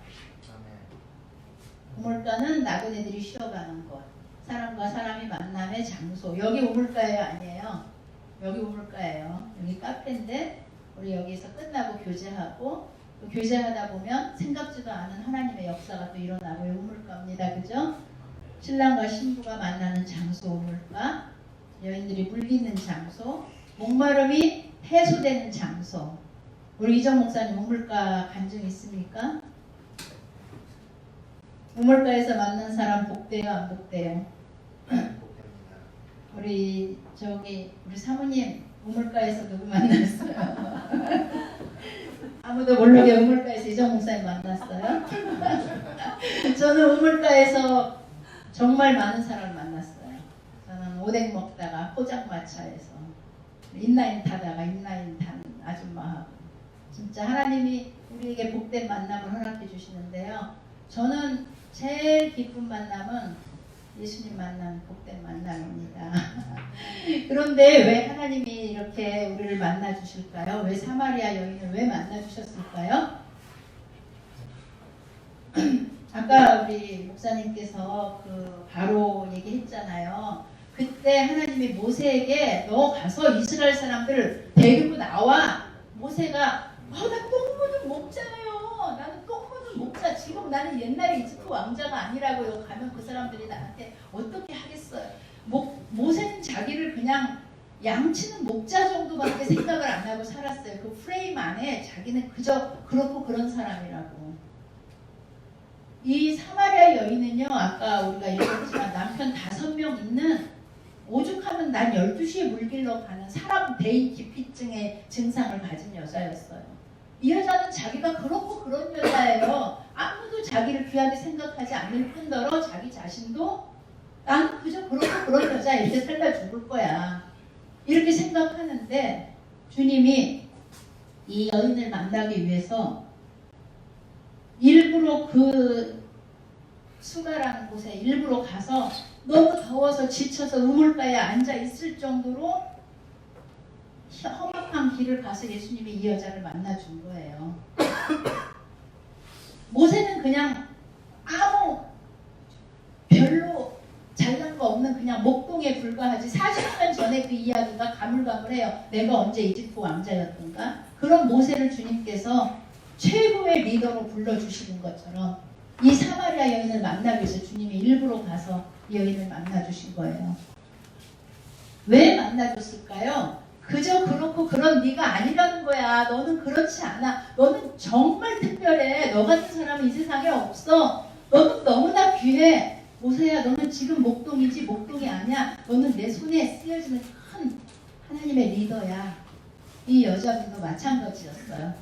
우물가는 나그네들이 쉬어가는 곳. 사람과 사람이 만남의 장소. 여기 우물가예요? 아니에요? 여기 우물가예요. 여기 카페인데 우리 여기서 끝나고 교제하고 또 교제하다 보면 생각지도 않은 하나님의 역사가 또 일어나고 우물가입니다. 그죠? 신랑과 신부가 만나는 장소 우물가, 여인들이 물리는 장소, 목마름이 해소되는 장소. 우리 이정 목사님 우물가 간 적 있습니까? 우물가에서 만난 사람 복돼요, 안 복돼요? 우리 사모님 우물가에서 누구 만났어요? 아무도 모르게 우물가에서 이정 목사님 만났어요? 저는 우물가에서 정말 많은 사람을 만났어요. 저는 오뎅 먹다가 포장마차에서 인라인 타다가 인라인 타는 아줌마하고 진짜 하나님이 우리에게 복된 만남을 허락해 주시는데요. 저는 제일 기쁜 만남은 예수님 만난 복된 만남입니다. 그런데 왜 하나님이 이렇게 우리를 만나 주실까요? 왜 사마리아 여인을 왜 만나 주셨을까요? 아까 우리 목사님께서 그 바로 얘기했잖아요. 그때 하나님이 모세에게 너 가서 이스라엘 사람들을 데리고 나와. 모세가 나 똥무 좀 먹자요. 나는 똥무 좀 먹자. 지금 나는 옛날에 이집트 왕자가 아니라고요. 가면 그 사람들이 나한테 어떻게 하겠어요. 모세는 자기를 그냥 양치는 목자 정도밖에 생각을 안 하고 살았어요. 그 프레임 안에 자기는 그저 그렇고 그런 사람이라고. 이 사마리아 여인은요, 아까 우리가 읽었지만 남편 5명 있는 오죽하면 난 12시에 물길로 가는 사람 대인 기피증의 증상을 가진 여자였어요. 이 여자는 자기가 그렇고 그런 여자예요. 아무도 자기를 귀하게 생각하지 않을 뿐더러 자기 자신도 난 그저 그렇고 그런 여자 이렇게 살다 죽을 거야. 이렇게 생각하는데 주님이 이 여인을 만나기 위해서 일부러 그 수가라는 곳에 일부러 가서 너무 더워서 지쳐서 우물가에 앉아 있을 정도로 험악한 길을 가서 예수님이 이 여자를 만나준 거예요. 모세는 그냥 아무 별로 잘난 거 없는 그냥 목동에 불과하지 40년 전에 그 이야기가 가물가물해요. 내가 언제 이집트 왕자였던가? 그런 모세를 주님께서 최고의 리더로 불러주시는 것처럼 이 사마리아 여인을 만나기 위해서 주님이 일부러 가서 이 여인을 만나주신 거예요. 왜 만나줬을까요? 그저 그렇고 그런 네가 아니라는 거야. 너는 그렇지 않아. 너는 정말 특별해. 너 같은 사람은 이 세상에 없어. 너는 너무나 귀해. 모세야, 너는 지금 목동이지 목동이 아니야. 너는 내 손에 쓰여지는 큰 하나님의 리더야. 이 여자분도 마찬가지였어요.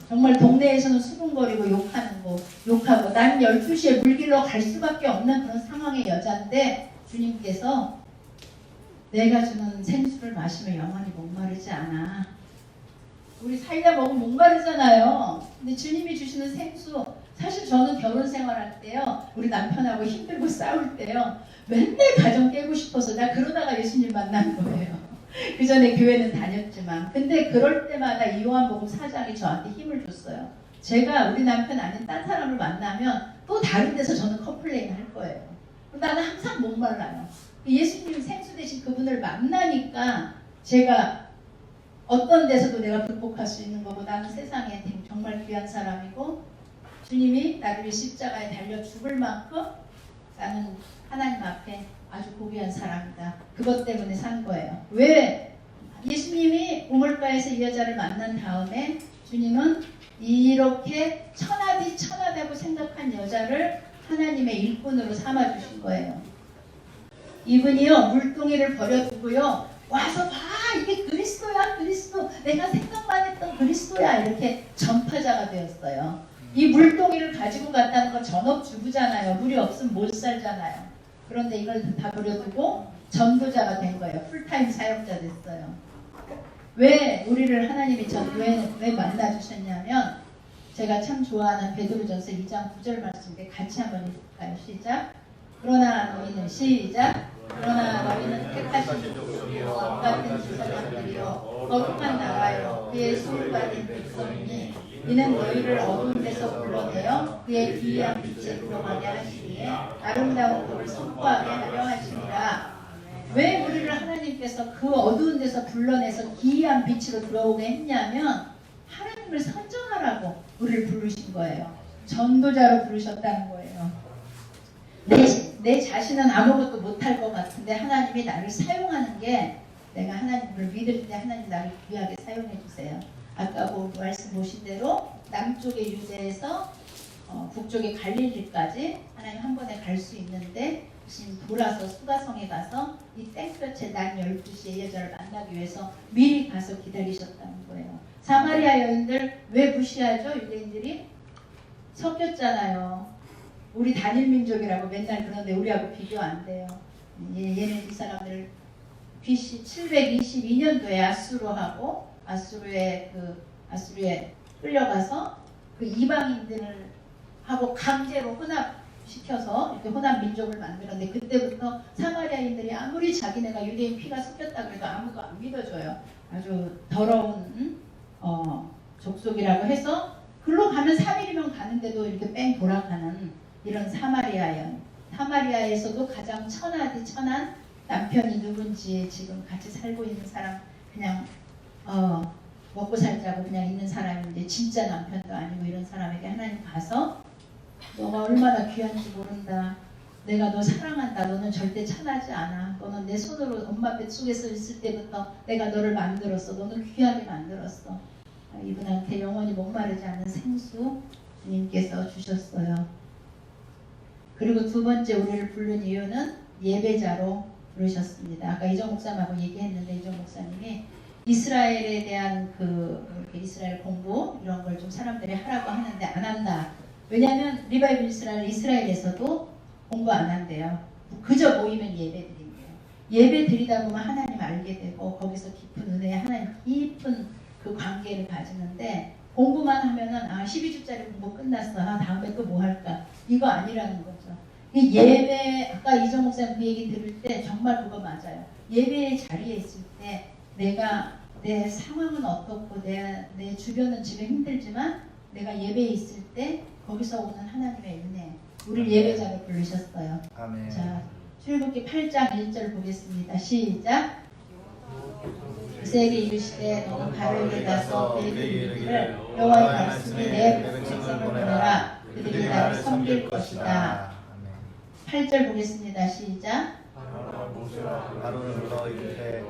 정말 동네에서는 수군거리고 욕하고 난 12시에 물길로 갈 수밖에 없는 그런 상황의 여자인데 주님께서 내가 주는 생수를 마시면 영원히 목마르지 않아. 우리 사이다 먹으면 목마르잖아요. 근데 주님이 주시는 생수, 사실 저는 결혼 생활할 때요, 우리 남편하고 힘들고 싸울 때요, 맨날 가정 깨고 싶어서 나 그러다가 예수님 만난 거예요. 그 전에 교회는 다녔지만. 근데 그럴 때마다 이 요한복음 4장이 저한테 힘을 줬어요. 제가 우리 남편 아닌 딴 사람을 만나면 또 다른 데서 저는 컴플레인 할 거예요. 나는 항상 목말라요. 예수님 생수 대신 그분을 만나니까 제가 어떤 데서도 내가 극복할 수 있는 거고, 나는 세상에 정말 귀한 사람이고, 주님이 나를 위해 십자가에 달려 죽을 만큼 나는 하나님 앞에 아주 고귀한 사람이다. 그것 때문에 산 거예요. 왜? 예수님이 우물가에서 이 여자를 만난 다음에 주님은 이렇게 천하다고 생각한 여자를 하나님의 일꾼으로 삼아주신 거예요. 이분이요, 물동이를 버려두고요, 와서 봐, 이게 그리스도야, 그리스도, 내가 생각만 했던 그리스도야, 이렇게 전파자가 되었어요. 이 물동이를 가지고 갔다는 건 전업주부잖아요. 물이 없으면 못 살잖아요. 그런데 이걸 다 버려두고 전도자가 된 거예요. 풀타임 사역자 됐어요. 왜 우리를 하나님이 왜 만나주셨냐면, 제가 참 좋아하는 베드로전서 2장 9절 말씀인데 같이 한번 읽을까요? 시작. 그러나 너희는 시작. 그러나 너희는 택하신 족속이요, 같은 주사장들이요, 거룩한 나라요, 그의 소유받은 백성이니 이는 너희를 어두운 데서 불러내어 그의 기이한 빛에 들어가게 하시기에 아름다운 것을 선포하게 하려 하시니라. 왜 우리를 하나님께서 그 어두운 데서 불러내서 기이한 빛으로 들어오게 했냐면, 하나님을 선전하라고 우리를 부르신 거예요. 전도자로 부르셨다는 거예요. 내 자신은 아무것도 못할 것 같은데 하나님이 나를 사용하는 게, 내가 하나님을 믿을 때 하나님 나를 귀하게 사용해 주세요. 아까 말씀 보신 대로 남쪽의 유대에서 북쪽의 갈릴리까지 하나님 한 번에 갈 수 있는데, 지금 돌아서 수가성에 가서 이 땡볕에 낮 12시에 여자를 만나기 위해서 미리 가서 기다리셨다는 거예요. 사마리아 여인들 왜 무시하죠? 유대인들이 섞였잖아요. 우리 단일 민족이라고 맨날 그러는데 우리하고 비교 안 돼요. 얘는 이 사람들 BC 722년도에 아수르하고 아수르에 끌려가서 그 이방인들을 하고 강제로 혼합시켜서 이렇게 혼합 민족을 만들었는데, 그때부터 사마리아인들이 아무리 자기네가 유대인 피가 섞였다고 해도 아무도 안 믿어줘요. 아주 더러운 족속이라고 해서 글로 가면 3일이면 가는데도 이렇게 뺑 돌아가는 이런 사마리아에서도 가장 천하디 천한 남편이 누군지, 지금 같이 살고 있는 사람, 그냥 먹고 살자고 그냥 있는 사람인데 진짜 남편도 아니고 이런 사람에게 하나님 가서, 너가 얼마나 귀한지 모른다, 내가 너 사랑한다, 너는 절대 천하지 않아, 너는 내 손으로 엄마 뱃속에서 있을 때부터 내가 너를 만들었어, 너는 귀하게 만들었어. 이분한테 영원히 목마르지 않은 생수 주님께서 주셨어요. 그리고 두 번째 우리를 부른 이유는 예배자로 부르셨습니다. 아까 이정 목사님하고 얘기했는데, 이정 목사님이 이스라엘에 대한 이스라엘 공부 이런 걸 좀 사람들이 하라고 하는데 안 한다. 왜냐하면 리바이블 이스라엘에서도 공부 안 한대요. 그저 모이면 예배 드린대요. 예배 드리다 보면 하나님 알게 되고, 거기서 깊은 은혜에 하나님 깊은 그 관계를 가지는데, 공부만 하면은 12주짜리 공부 끝났어, 다음에 또 뭐 할까, 이거 아니라는 거죠. 이 예배, 아까 이정 목사님 그 얘기 들을 때 정말 그거 맞아요. 예배의 자리에 있을 때 내가 내 상황은 어떻고 내 주변은 지금 힘들지만 내가 예배에 있을 때 거기서 오는 하나님의 은혜, 우리를 예배자로 부르셨어요. 아멘. 자, 출애굽기 8장 1절 보겠습니다. 시작. 모세에게 이르시되 너는 바로에게 가서 그에게 이르기를 여호와의 말씀이 내 백성을 보내라, 그들이 나를 섬길 것이다. 8절 보겠습니다. 시작.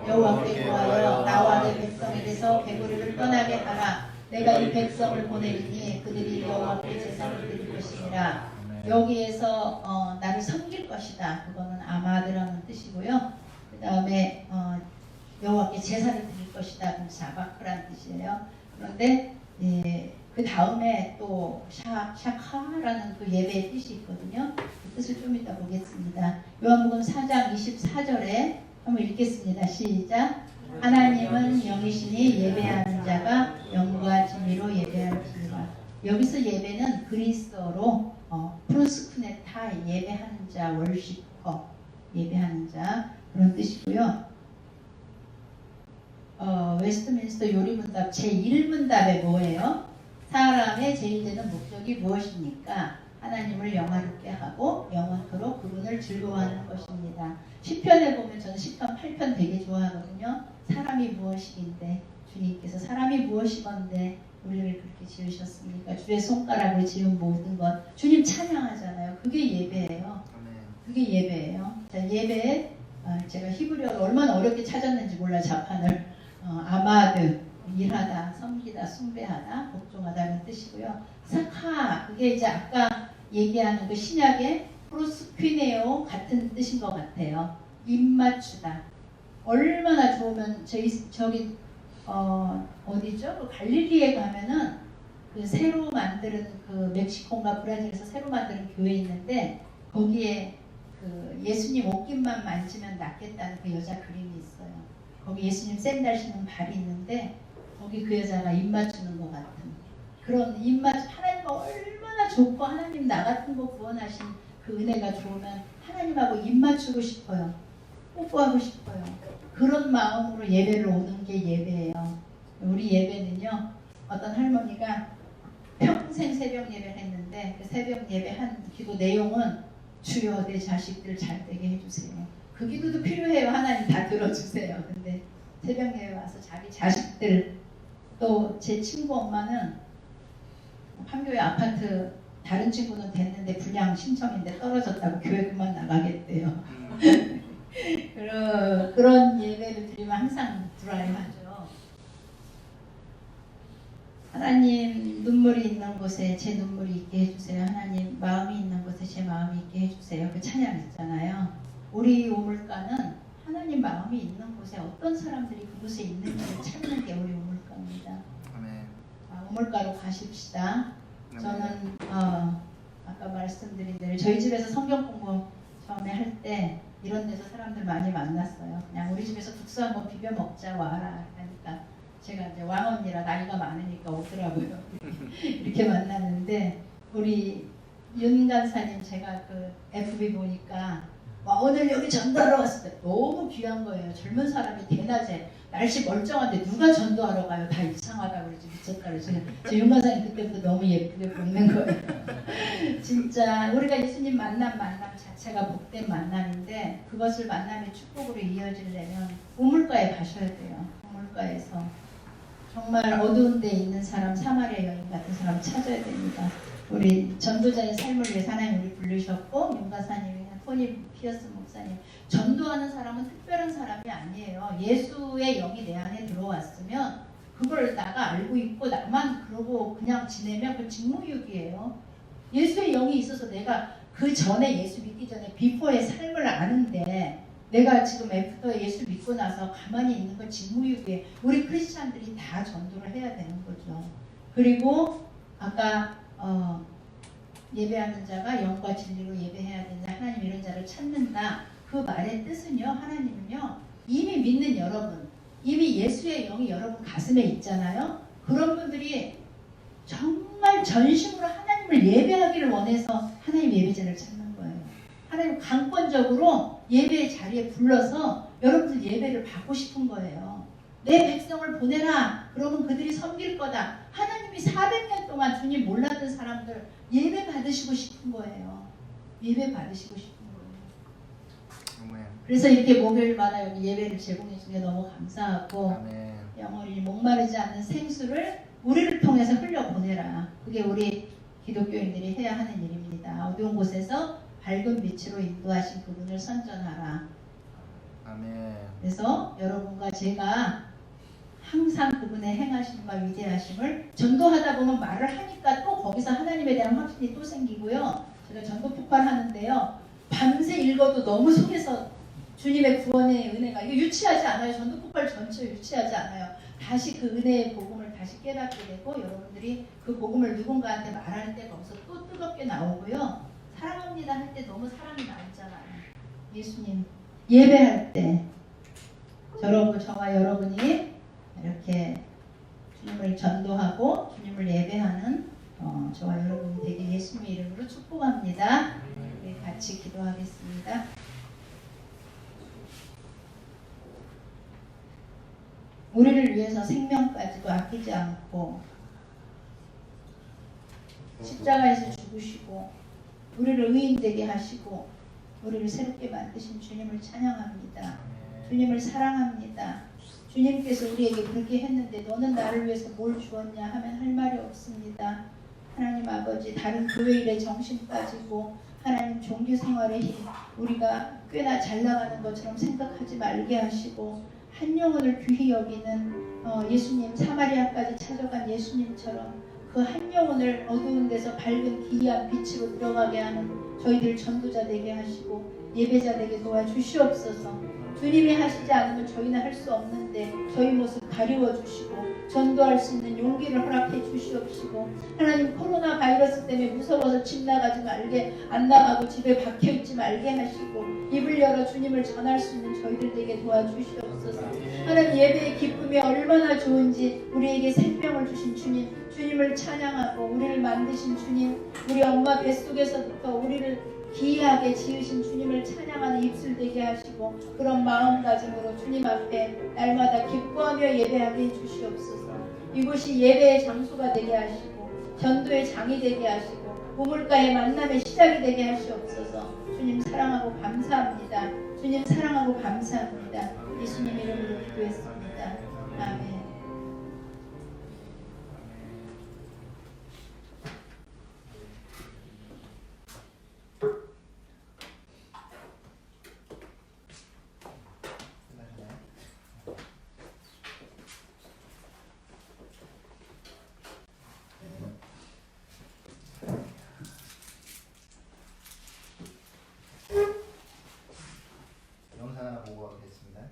여호와께 구하여 나와 내 백성에게서 배부리를 떠나게 하라. 내가 이 백성을 보내리니 그들이 여호와께 제사를 드릴 것이니라. 여기에서 나를 섬길 것이다, 그거는 아마드라는 뜻이고요. 그 다음에 여호와께 제사를 드릴 것이다, 그럼 자바크라는 뜻이에요. 그런데 그 다음에 또 샤카라는 그 예배의 뜻이 있거든요. 그 뜻을 좀 이따 보겠습니다. 요한복음 4장 24절에 한번 읽겠습니다. 시작. 하나님은 영이시니 예배하는 자가 영과 진리로 예배할지니라. 여기서 예배는 그리스어로 프로스쿠네타 예배하는 자, 월시퍼 예배하는 자 그런 뜻이고요. 웨스트민스터 요리문답 제1문답에 뭐예요? 사람의 제일 되는 목적이 무엇입니까? 하나님을 영화롭게 하고 영원토록 그분을 즐거워하는 것입니다. 시편에 보면 저는 시편 8편 되게 좋아하거든요. 사람이 무엇이긴데 주님께서 사람이 무엇이건데 우리를 그렇게 지으셨습니까? 주의 손가락으로 지은 모든 것 주님 찬양하잖아요. 그게 예배예요. 그게 예배예요. 자, 예배에 제가 히브리어를 얼마나 어렵게 찾았는지 몰라 자판을 아마드 일하다, 섬기다, 숭배하다, 복종하다는 뜻이고요. 사카 그게 이제 아까 얘기하는 그 신약의 프로스퀴네오 같은 뜻인 것 같아요. 입맞추다. 얼마나 좋으면 저기 어디죠? 그 갈릴리에 가면은 그 새로 만드는 그 멕시코인가 브라질에서 새로 만드는 교회 있는데 거기에 그 예수님 옷깃만 만지면 낫겠다는 그 여자 그림이 있어요. 거기 예수님 샌들 신은 발이 있는데 거기 그 여자가 입 맞추는 것 같은 그런 하나님과 얼마나 좋고 하나님 나 같은 거 구원하신 그 은혜가 좋으면 하나님하고 입 맞추고 싶어요. 뽀뽀하고 싶어요. 그런 마음으로 예배를 오는 게 예배예요. 우리 예배는요. 어떤 할머니가 평생 새벽 예배를 했는데 그 새벽 예배 한 기도 내용은 주여 내 자식들 잘 되게 해주세요. 그 기도도 필요해요. 하나님 다 들어주세요. 근데 새벽 예배 와서 자기 자식들 또 제 친구 엄마는 판교에 아파트 다른 친구는 됐는데 분양 신청인데 떨어졌다고 교회 그만 나가겠대요. 그런 예배를 드리면 항상 드라이하죠. 하나님 눈물이 있는 곳에 제 눈물이 있게 해주세요. 하나님 마음이 있는 곳에 제 마음이 있게 해주세요. 그 찬양 있잖아요. 우리 우물가는 하나님 마음이 있는 곳에 어떤 사람들이 그곳에 있는지를 찾는 게 우리 우물가입니다. 우물가로 가십시다. 저는 아까 말씀드린 대로 저희 집에서 성경 공부 처음에 할 때 이런 데서 사람들 많이 만났어요. 그냥 우리 집에서 국수 한번 비벼 먹자 와라 하니까 제가 이제 왕언니라 나이가 많으니까 오더라고요. 이렇게 만났는데 우리 윤 간사님 제가 그 FB 보니까 와 오늘 여기 전도하러 왔을 때 너무 귀한 거예요. 젊은 사람이 대낮에 날씨 멀쩡한데 누가 전도하러 가요? 다 이상하다고 그러지 미쳤다 그러지. 저 윤 간사님 그때부터 너무 예쁘게 보이는 거예요. 진짜 우리가 예수님 만남 자체가 복된 만남인데 그것을 만남의 축복으로 이어지려면 우물가에 가셔야 돼요. 우물가에서 정말 어두운 데 있는 사람 사마리아 여인 같은 사람 찾아야 됩니다. 우리 전도자의 삶을 위해서 하나님 우리 부르셨고 윤가사님이나 토니 피어스 목사님 전도하는 사람은 특별한 사람이 아니에요. 예수의 영이 내 안에 들어왔으면 그걸 나가 알고 있고 나만 그러고 그냥 지내면 그 직무유기예요. 예수의 영이 있어서 내가 그 전에 예수 믿기 전에 비포의 삶을 아는데 내가 지금 애프터에 예수 믿고 나서 가만히 있는 건 직무유기에 우리 크리스찬들이 다 전도를 해야 되는 거죠. 그리고 아까 예배하는 자가 영과 진리로 예배해야 된다. 하나님 이런 자를 찾는다. 그 말의 뜻은요. 하나님은요. 이미 믿는 여러분, 이미 예수의 영이 여러분 가슴에 있잖아요. 그런 분들이 정말 전심으로 하나님을 예배하기를 원해서 하나님 예배자를 찾는 거예요. 하나님 강권적으로 예배의 자리에 불러서 여러분들 예배를 받고 싶은 거예요. 내 백성을 보내라. 그러면 그들이 섬길 거다. 하나님이 400년 동안 주님 몰랐던 사람들 예배 받으시고 싶은 거예요. 예배 받으시고 싶은 거예요. 그래서 이렇게 목요일마다 여기 예배를 제공해 주신 게 너무 감사하고 영원히 목마르지 않는 생수를 우리를 통해서 흘려보내라. 그게 우리 기독교인들이 해야 하는 일입니다. 어두운 곳에서 밝은 빛으로 인도하신 그분을 선전하라. 아멘. 그래서 여러분과 제가 항상 그분의 행하심과 위대하심을 전도하다 보면 말을 하니까 또 거기서 하나님에 대한 확신이 또 생기고요. 제가 전도 폭발하는데요. 밤새 읽어도 너무 속에서 주님의 구원의 은혜가 이거 유치하지 않아요. 전도 폭발 전체 유치하지 않아요. 다시 그 은혜의 복음을 다시 깨닫게 되고 여러분들이 그 복음을 누군가한테 말할 때 거기서 또 뜨겁게 나오고요. 사랑합니다 할 때 너무 사랑이 나오잖아요. 예수님 예배할 때 저와 여러분이 이렇게 주님을 전도하고 주님을 예배하는 저와 여러분이 되게 예수님의 이름으로 축복합니다. 우리 같이 기도하겠습니다. 우리를 위해서 생명까지도 아끼지 않고 십자가에서 죽으시고 우리를 의인되게 하시고 우리를 새롭게 만드신 주님을 찬양합니다. 주님을 사랑합니다. 주님께서 우리에게 그렇게 했는데 너는 나를 위해서 뭘 주었냐 하면 할 말이 없습니다. 하나님 아버지, 다른 교회 일에 정신 빠지고 하나님 종교 생활에 우리가 꽤나 잘 나가는 것처럼 생각하지 말게 하시고 한 영혼을 귀히 여기는 예수님, 사마리아까지 찾아간 예수님처럼 그 한 영혼을 어두운 데서 밝은 기이한 빛으로 들어가게 하는 저희들 전도자 되게 하시고 예배자 되게 도와주시옵소서. 주님이 하시지 않으면 저희는 할 수 없는데 저희 모습 가리워 주시고 전도할 수 있는 용기를 허락해 주시옵시고 하나님, 코로나 바이러스 때문에 무서워서 집 나가지 말게, 안 나가고 집에 박혀 있지 말게 하시고 입을 열어 주님을 전할 수 있는 저희들 되게 도와주시옵소서. 하나님, 예배의 기쁨이 얼마나 좋은지 우리에게 생명을 주신 주님, 주님을 찬양하고 우리를 만드신 주님, 우리 엄마 뱃속에서부터 우리를 기이하게 지으신 주님을 찬양하는 입술 되게 하시고 그런 마음가짐으로 주님 앞에 날마다 기뻐하며 예배하게 해주시옵소서. 이곳이 예배의 장소가 되게 하시고 전도의 장이 되게 하시고 우물가의 만남의 시작이 되게 하시옵소서. 주님 사랑하고 감사합니다. 주님 사랑하고 감사합니다. 예수님 이름으로 기도했습니다. 아멘. 영상 하나 보고 가겠습니다.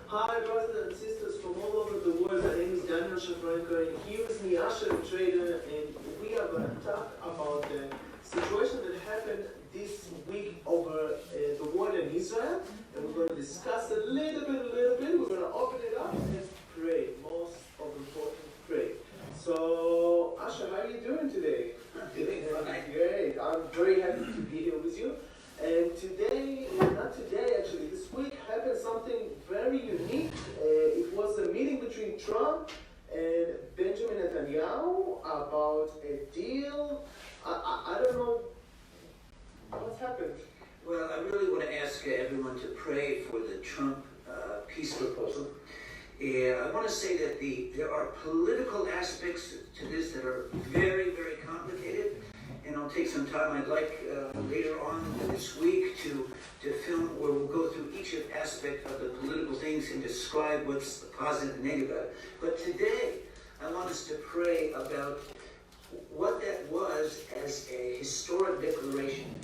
Hi, brothers and sisters from all over the world. My name is Daniel Shafranko, and here is Niasha Trader, and we are going to talk about the situation that happened this week over the war in Israel, and we're going to discuss a little bit. We're going to open it up and pray. Most of important, pray. So, Asha, how are you doing today? Doing fine. Great. I'm very happy to be here with you. And today, not today actually, this week happened something very unique. It was a meeting between Trump and Benjamin Netanyahu about a deal. I don't know what's happened. Well, I really want to ask everyone to pray for the Trump peace proposal. I want to say that there are political aspects to this that are very, very complicated. And I'll take some time. I'd like later on this week to film where we'll go through each aspect of the political things and describe what's positive and negative about it. But today, I want us to pray about what that was as a historic declaration.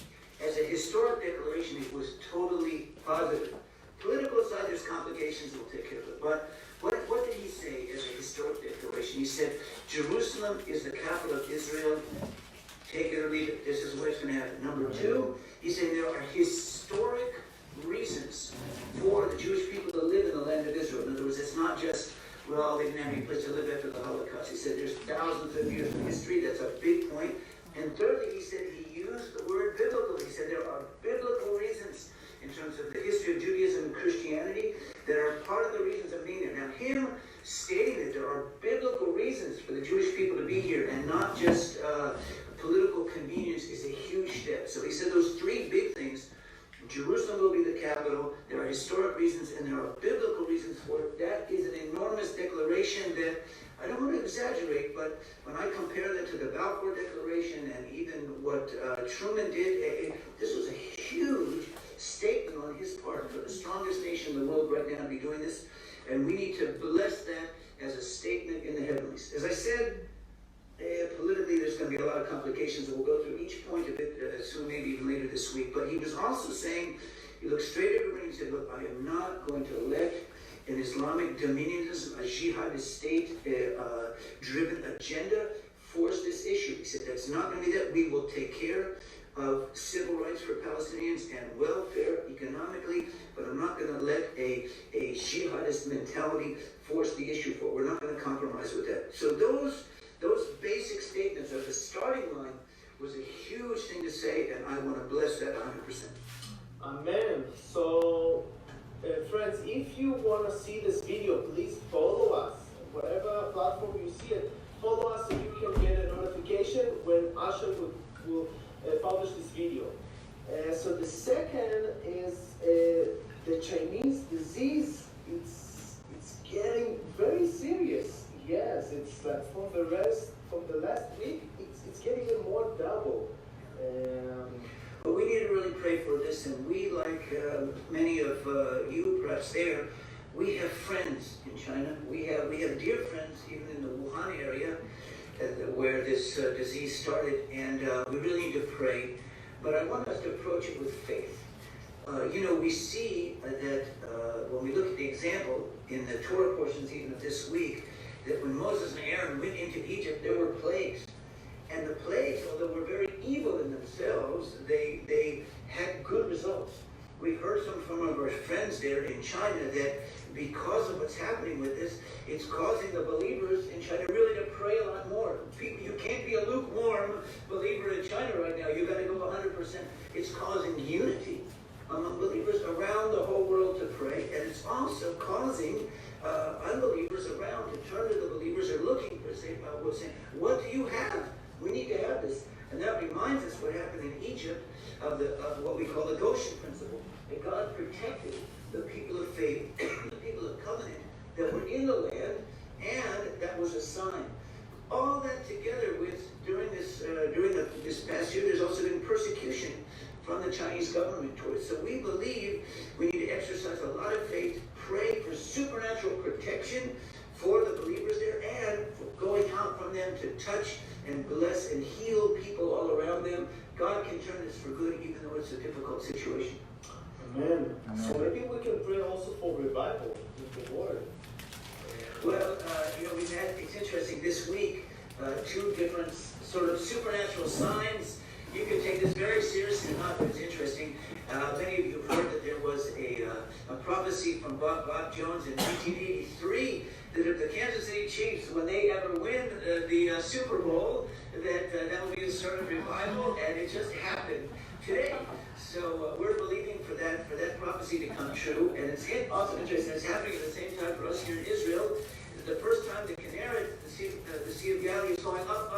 As a historic declaration, it was totally positive. Political side, there's complications, we'll take care of it. But what did he say as a historic declaration? He said, Jerusalem is the capital of Israel. Take it or leave it. This is what it's going to happen. Number two, he's saying there are historic reasons for the Jewish people to live in the land of Israel. In other words, it's not just, well, they didn't have any place to live after the Holocaust. He said there's thousands of years of history. That's a big point. And thirdly, he said he used the word biblical. He said there are biblical reasons in terms of the history of Judaism and Christianity that are part of the reasons of being there. Now, him stating that there are biblical reasons for the Jewish people to be here and not just political convenience is a huge step. So he said those three big things. Jerusalem will be the capital. There are historic reasons and there are biblical reasons for it. That is an enormous declaration that I don't want to exaggerate, but when I compare that to the Balfour Declaration and even what Truman did, this was a huge statement on his part for the strongest nation in the world right now to be doing this. And we need to bless that as a statement in the heavens. As I said, politically, there's going to be a lot of complications, and we'll go through each point of it soon, maybe even later this week. But he was also saying, he looked straight at everybody and said, look, I am not going to let an Islamic dominionism, a jihadist state-driven agenda force this issue. He said, that's not going to be that. We will take care of civil rights for Palestinians and welfare economically, but I'm not going to let a jihadist mentality force the issue forward. We're not going to compromise with that. So those basic statements of the starting line was a huge thing to say, and I want to bless that 100%. Amen. So, friends, if you want to see this video, please follow us. Whatever platform you see it, follow us so you can get a notification when Asher will publish this video. So the second is the Chinese disease. It's getting very serious. Yes, it's like from the last week, it's getting even more double. But we need to really pray for this, and we, like many of you perhaps there, we have friends in China. We have dear friends even in the Wuhan area where this disease started, and we really need to pray. But I want us to approach it with faith. We see that when we look at the example in the Torah portions even of this week, that when Moses and Aaron went into Egypt, there were plagues. And the plagues, although were very evil in themselves, they had good results. We've heard from our friends there in China that because of what's happening with this, it's causing the believers in China really to pray a lot more. People, you can't be a lukewarm believer in China right now. You've got to go 100%. It's causing unity among believers around the whole world to pray, and it's also causing unbelievers around to turn to the believers are looking for, saying, what do you have? We need to have this. And that reminds us what happened in Egypt of what we call the Goshen principle. That God protected the people of faith, the people of covenant that were in the land, and that was a sign. All that together with during this past year, there's also been persecution from the Chinese government towards. So we believe we need to exercise a lot of faith, pray for supernatural protection for the believers there, and for going out from them to touch and bless and heal people all around them. God can turn this for good, even though it's a difficult situation. Amen. So maybe we can pray also for revival with the Lord. Well, it's interesting this week, two different sort of supernatural signs. You can take this very seriously or not, but it's interesting. Many of you have heard that there was a prophecy from Bob Jones in 1983 that if the Kansas City Chiefs, when they ever win the Super Bowl, that will be a sort of revival, and it just happened today. So we're believing for that prophecy to come true, and it's also interesting. It's happening at the same time for us here in Israel. It's the first time the Kinneret, the Sea of Galilee, is going up,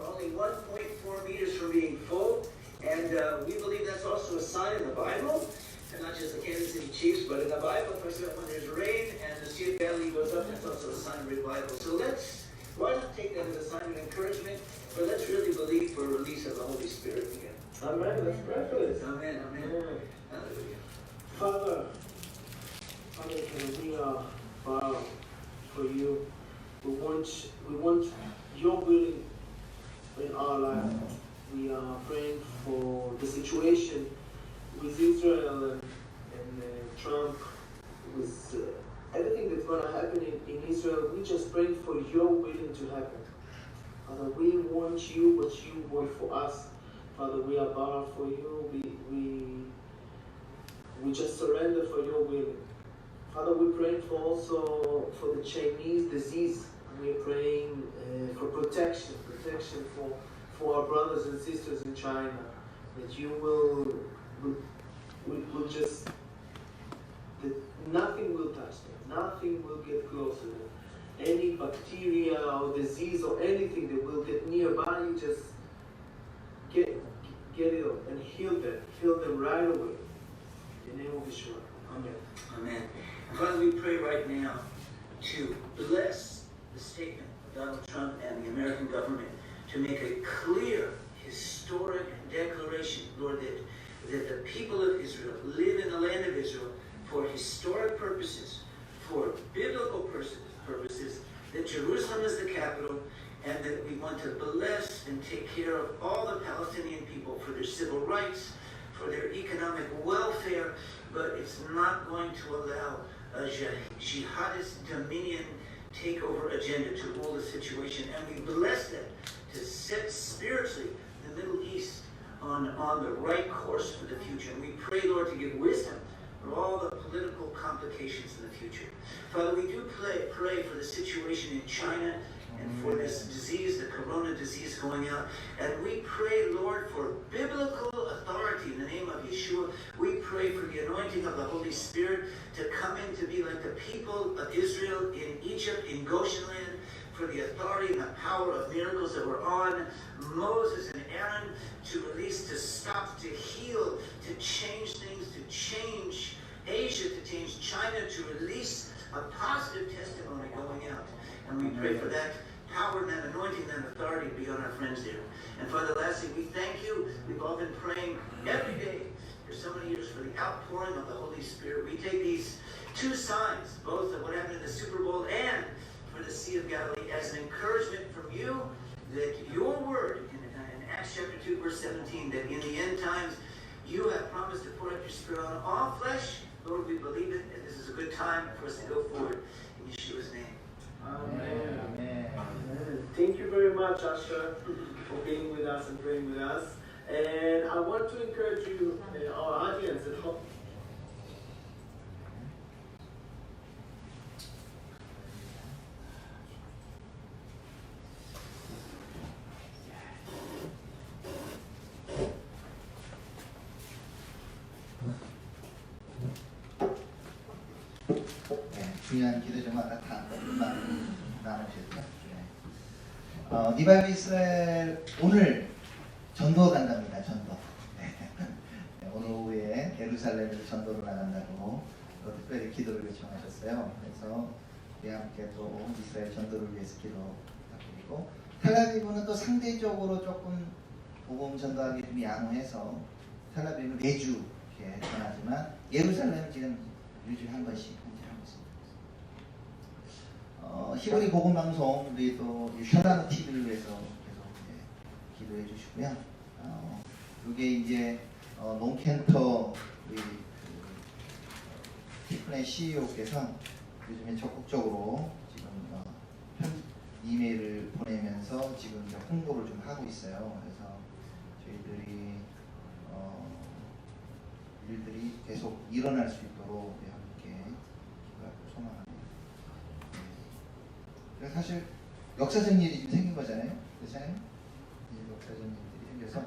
only 1.4 meters from being full, and we believe that's also a sign in the Bible. And not just the Kansas City Chiefs, but in the Bible, when there's rain and the Sea of Galilee goes up, that's also a sign of revival. So why not take that as a sign of encouragement, but let's really believe for a release of the Holy Spirit again. Amen. Let's pray for this. Amen. Hallelujah. Father, we are bow for you. We want your will in our life. We are praying for the situation with Israel and Trump, with everything that's going to happen in Israel. We just pray for your will to happen. Father, we want you, what you want for us. Father, we are bound for you. We just surrender for your will. Father, we pray also for the Chinese disease. We are praying for protection for our brothers and sisters in China. That you will just, that nothing will touch them, nothing will get close to them. Any bacteria or disease or anything that will get nearby, you just get it and heal them right away. In the name of Yeshua. Amen. Amen. And Father, we pray right now to bless the statement of Donald Trump and the American government to make a clear, historic declaration, Lord, that the people of Israel live in the land of Israel for historic purposes, for biblical purposes, that Jerusalem is the capital, and that we want to bless and take care of all the Palestinian people for their civil rights, for their economic welfare, but it's not going to allow a jihadist dominion takeover agenda to rule the situation, and we bless them to set spiritually the Middle East on the right course for the future. And we pray, Lord, to give wisdom for all the political complications in the future. Father, we do pray for the situation in China and for this disease, the corona disease going out. And we pray, Lord, for biblical authority in the name of Yeshua. We pray for the anointing of the Holy Spirit to come in to be like the people of Israel in Egypt, in Goshen land, for the authority and the power of miracles that were on Moses and Aaron to release, to stop, to heal, to change things, to change Asia, to change China, to release a positive testimony going out. And we pray for that power and that anointing, that authority to be on our friends there. And Father, lastly, we thank you. We've all been praying every day for so many years for the outpouring of the Holy Spirit. We take these two signs, both of what happened in the Super Bowl and for the Sea of Galilee, as an encouragement from you that your word in Acts chapter 2, verse 17, that in the end times you have promised to pour out your Spirit on all flesh. Lord, we believe it, and this is a good time for us to go forward in Yeshua's name. Amen. Amen. Thank you very much, Asher, for being with us and praying with us. And I want to encourage you, our audience at home. 네, 중요한 기도 좀 아까 다 나누셨죠. 리바이브 이스라엘 오늘 전도 간답니다. 전도. 네. 오늘 오후에 예루살렘에서 전도를 나간다고 특별히 기도를 요청하셨어요. 그래서 우리 함께 또 이스라엘 전도를 위해서 기도 부탁드리고, 텔아비브는 또 상대적으로 조금 복음 전도하기 좀 양호해서 텔아비브는 매주 이렇게 전하지만 예루살렘은 지금 일주일에 한 번씩 하고 있습니다. 히브리 복음 방송 우리 또 샬라노 TV를 위해서 계속 기도해 주시고요. 이게 이제 롱켄터 우리 티프네 CEO께서 요즘에 적극적으로 지금 이메일을 보내면서 지금 이제 홍보를 좀 하고 있어요. 그래서 저희들이 일들이 계속 일어날 수 있도록 함께 기도하고 소망합니다. 그래서 사실 역사적 일이 지금 생긴 거잖아요. 그렇잖아요? 역사적 일들이 생겨서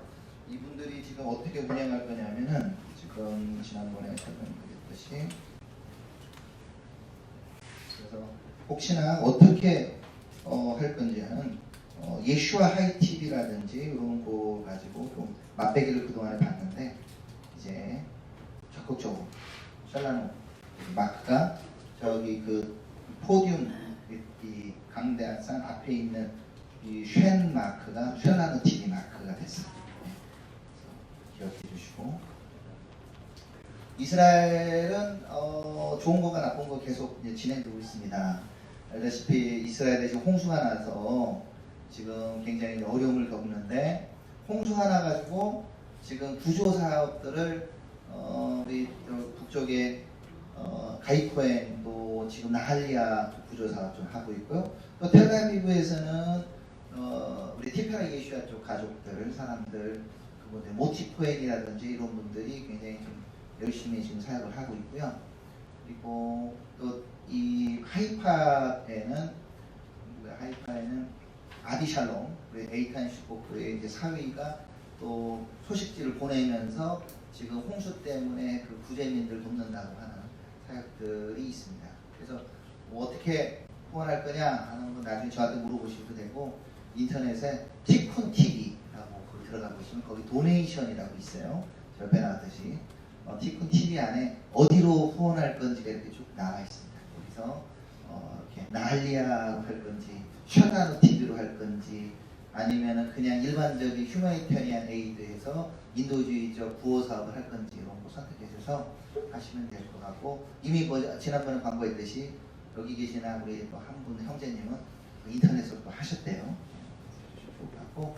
이분들이 지금 어떻게 운영할 거냐면은 지금 지난번에 설명드렸듯이, 그래서 혹시나 어떻게 할 건지 하는 예슈아 하이 TV라든지 이런 거 가지고 좀 맛배기를 그동안에 봤는데, 이제 적극적으로 샬라노 마크가 저기 그 포디움 이 강대산 앞에 있는 이 쉔 마크가 샬라노 TV 마크가 됐어요. 기억해 주시고, 이스라엘은 좋은 거가 나쁜 거 계속 이제 진행되고 있습니다. 알다시피 이스라엘에 지금 홍수가 나서 지금 굉장히 어려움을 겪는데, 홍수가 나가지고 지금 구조 사업들을 우리 북쪽에 가이코엔도 지금 나할리아 구조 사업 좀 하고 있고요. 또 텔아비브에서는 우리 티페라 예슈아 쪽 가족들, 사람들, 그분들 모티코엔이라든지 이런 분들이 굉장히 좀 열심히 지금 사역을 하고 있고요. 그리고 또 이 하이파에는 아디샬롬, 우리 에이탄 슈코프의 이제 사위가 또 소식지를 보내면서 지금 홍수 때문에 그 구제민들 돕는다고 하는 사역들이 있습니다. 그래서 뭐 어떻게 후원할 거냐 하는 건 나중에 저한테 물어보셔도 되고, 인터넷에 티쿤 TV라고 거기 들어가 보시면 거기 도네이션이라고 있어요. 저 옆에 나왔듯이 티쿤 TV 안에 어디로 후원할 건지가 이렇게 쭉 나와 있습니다. 거기서 이렇게 나할리아로 할 건지, 샬라노 TV로 할 건지, 아니면은 그냥 일반적인 휴머니테리안 에이드에서 인도주의적 구호 사업을 할 건지 이런 거 선택해 줘서 하시면 될 것 같고, 이미 뭐 지난번에 광고했듯이 여기 계시나 우리 또 한 분 형제님은 인터넷으로 또 하셨대요. 좋을 것 같고,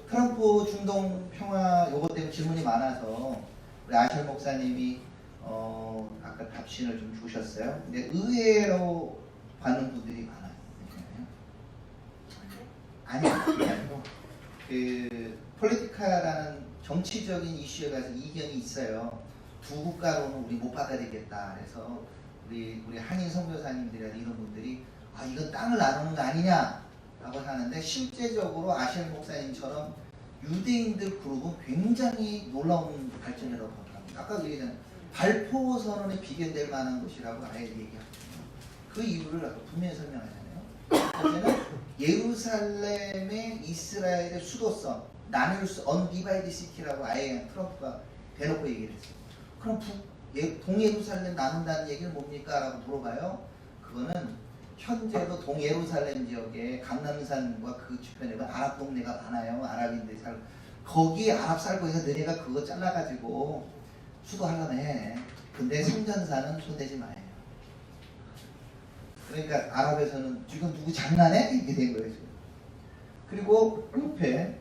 트럼프 중동 평화 요것 때문에 질문이 많아서 우리 아셜 목사님이 아까 답신을 좀 주셨어요. 근데 의외로 받는 분들이 많아요. 아니요, 그게 아니고 폴리티카라는 정치적인 이슈에 관해서 이견이 있어요. 두 국가로는 우리 못 받아들이겠다. 그래서 우리 한인 선교사님들이나 이런 분들이 이건 땅을 나누는 거 아니냐라고 하는데, 실제적으로 아시안 목사님처럼 유대인들 그룹은 굉장히 놀라운 발전이라고 생각합니다. 아까 얘기했잖아요. 발포 선언에 비견될 만한 것이라고 아예 얘기하거든요. 그 이유를 아까 분명히 설명하잖아요. 첫째는 예루살렘의 이스라엘의 수도성, 나눌 수 언디바이드 시티라고 아예 트럼프가 대놓고 얘기를 했어요. 그럼 동예루살렘 나눈다는 얘기는 뭡니까? 라고 물어봐요. 그거는 현재도 동예루살렘 지역에 강남산과 그 주변에 아랍 동네가 많아요. 아랍인들이 살고, 거기에 아랍 살고 해서 너네가 그거 잘라가지고 수도하려면 해. 근데 성전사는 손대지 마요. 그러니까 아랍에서는 지금 누구 장난해? 이렇게 된 거예요. 지금. 그리고 옆에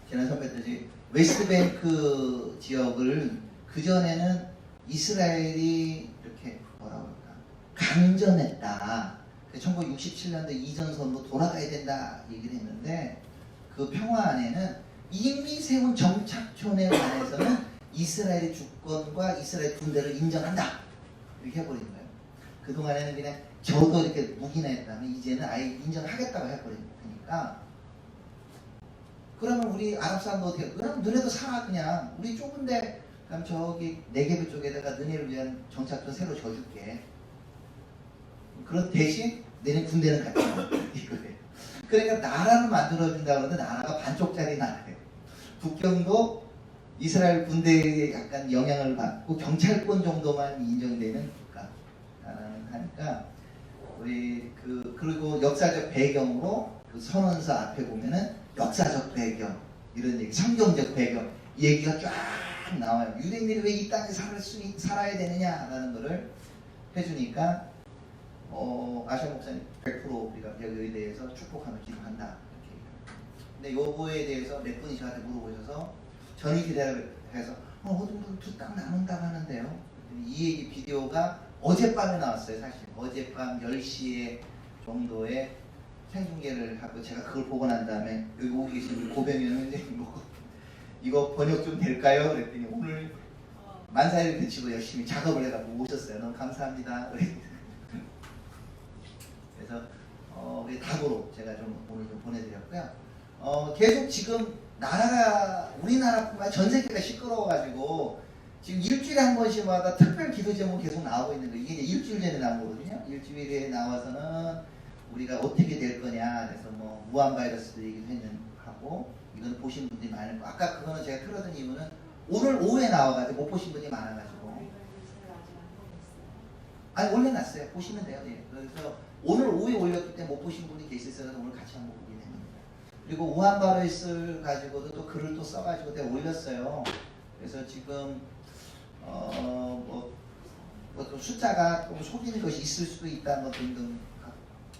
지난 선배 때지 웨스트뱅크 지역을 그전에는 이스라엘이 이렇게 뭐라고 할까 강전했다. 1967년도 이전선으로 돌아가야 된다 얘기를 했는데, 그 평화 안에는 이미 세운 정착촌에 관해서는 이스라엘의 주권과 이스라엘 군대를 인정한다 이렇게 해버린 거예요. 그동안에는 그냥 저도 이렇게 묵인해 했다면 이제는 아예 인정하겠다고 해버리니까, 그러면 우리 아랍 사람도 어떻게, 그럼 너네도 살아. 그냥 우리 좁은데 그럼 저기 네게브 쪽에다가 너네를 위한 정착촌 새로 져줄게. 그런 대신 너네 군대는 같이 이거예요. 그러니까 나라를 만들어준다고 하는데 나라가 반쪽짜리 나라예요. 북경도 이스라엘 군대에 약간 영향을 받고 경찰권 정도만 인정되는 국가라는 하니까, 우리 그리고 역사적 배경으로 그 선언서 앞에 보면은 역사적 배경 이런 얘기, 성경적 배경 얘기가 쫙 나와요. 유대인들이 왜 이 땅에 살아야 되느냐라는 거를 해주니까 아시아 목사님 100% 우리가 여기에 대해서 축복하며 기도한다 이렇게 얘기합니다. 근데 요거에 대해서 몇 분이 저한테 물어보셔서 전이 기대를 해서 어떤 두 땅 나눈다고 하는데요. 이 얘기 비디오가 어젯밤에 나왔어요. 사실 어젯밤 10시에 정도에 생중계를 하고, 제가 그걸 보고 난 다음에 여기 오고 계신 고병현 선생님 보고 이거 번역 좀 될까요? 그랬더니 오늘 만사일을 그치고 열심히 작업을 해가지고 오셨어요. 너무 감사합니다. 그래서 우리 닭으로 제가 좀 오늘 좀 보내드렸고요. 계속 지금 나라가, 우리나라뿐만 전 세계가 시끄러워가지고 지금 일주일에 한 번씩마다 특별 기도 제목 계속 나오고 있는 거예요. 이게 이제 일주일 전에 나온 거거든요. 일주일에 나와서는 우리가 어떻게 될 거냐, 그래서 뭐 무한 바이러스도 얘기도 하고, 이건 보신 분들이 많을 거. 아까 그거는 제가 틀어둔 이유는 오늘 오후에 나와가지고 못 보신 분이 많아가지고. 아니 올려놨어요. 보시면 돼요. 네. 그래서 오늘 오후에 올렸기 때문에 못 보신 분이 계셨어서 오늘 같이 한번 보게 됩니다. 그리고 우한 바이러스를 가지고도 또 글을 또 써가지고 내가 올렸어요. 그래서 지금 또 숫자가 좀 속이는 것이 있을 수도 있다, 뭐 등등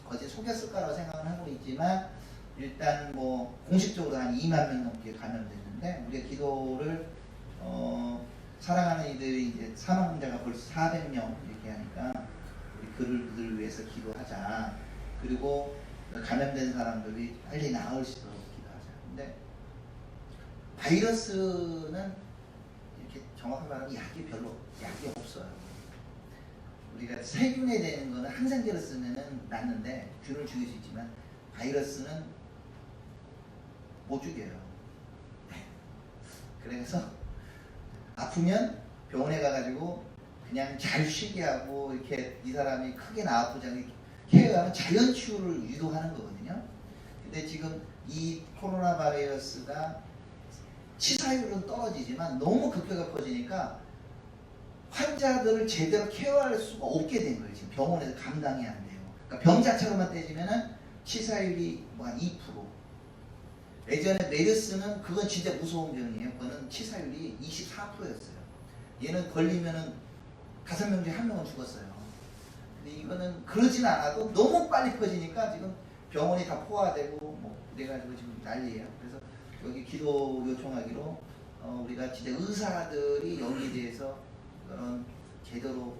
거짓 속였을 거라고 생각을 하고 있지만, 일단 뭐 공식적으로 한 2만 명 넘게 감염됐는데, 우리가 기도를 사랑하는 이들이 이제 사망자가 벌써 400명 이렇게 하니까 우리 그들을 위해서 기도하자. 그리고 감염된 사람들이 빨리 나을 수 있도록 기도하자. 근데 바이러스는 이렇게 정확하게 말하면 약이 없어요. 우리가 세균에 대는 거는 항생제를 쓰면은 낫는데, 균을 죽일 수 있지만 바이러스는 못 죽여요. 그래서 아프면 병원에 가가지고 그냥 잘 쉬게 하고, 이렇게 이 사람이 크게 아프지 않게 케어하면 자연 치유를 유도하는 거거든요. 근데 지금 이 코로나 바이러스가 치사율은 떨어지지만 너무 급격하게 퍼지니까 환자들을 제대로 케어할 수가 없게 된 거예요. 지금 병원에서 감당이 안 돼요. 그러니까 병 자체로만 따지면은 치사율이 뭐 한 2%. 예전에 메르스는 그건 진짜 무서운 병이에요. 그거는 치사율이 24%였어요. 얘는 걸리면은 5명 중에 1명은 죽었어요. 근데 이거는 그러진 않아도 너무 빨리 퍼지니까 지금 병원이 다 포화되고 뭐 그래가지고 지금 난리예요. 그래서 여기 기도 요청하기로 우리가 진짜 의사들이 여기에 대해서 그런 제대로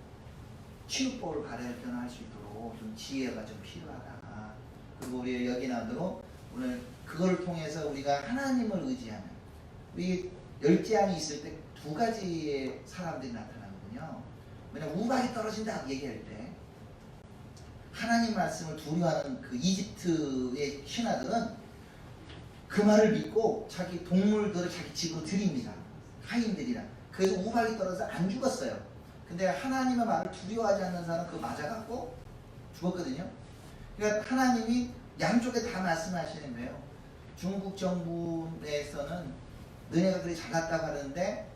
치유법을 발견할 수 있도록 좀 지혜가 좀 필요하다. 그리고 우리 여기 나도록 오늘 그걸 통해서 우리가 하나님을 의지하는, 우리 열재앙이 있을 때 두 가지의 사람들이 나타나거든요. 왜냐면 우박이 떨어진다 얘기할 때 하나님 말씀을 두려워하는 그 이집트의 신하들은 그 말을 믿고 자기 동물들을 자기 집으로 들입니다. 하인들이랑. 그래서 우박이 떨어져서 안 죽었어요. 근데 하나님의 말을 두려워하지 않는 사람은 그거 맞아갖고 죽었거든요. 그러니까 하나님이 양쪽에 다 말씀하시는 거예요. 중국 정부에서는 너네가 그래 잘났다고 하는데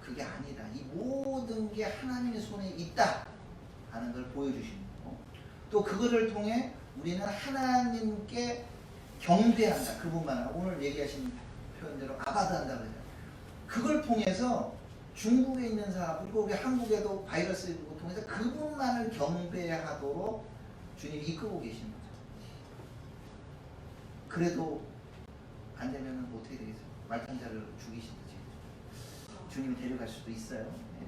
그게 아니다. 이 모든 게 하나님의 손에 있다 하는 걸 보여주시는 거고, 또 그거를 통해 우리는 하나님께 경배한다. 그분만, 오늘 얘기하신 표현대로 아바드한다 그러죠. 그걸 통해서 중국에 있는 사람, 그리고 우리 한국에도 바이러스를 통해서 그분만을 경배하도록 주님이 이끌고 계신 거죠. 그래도 안 되면 어떻게 되겠어요? 말탄자를 죽이신 거지. 주님이 데려갈 수도 있어요. 네.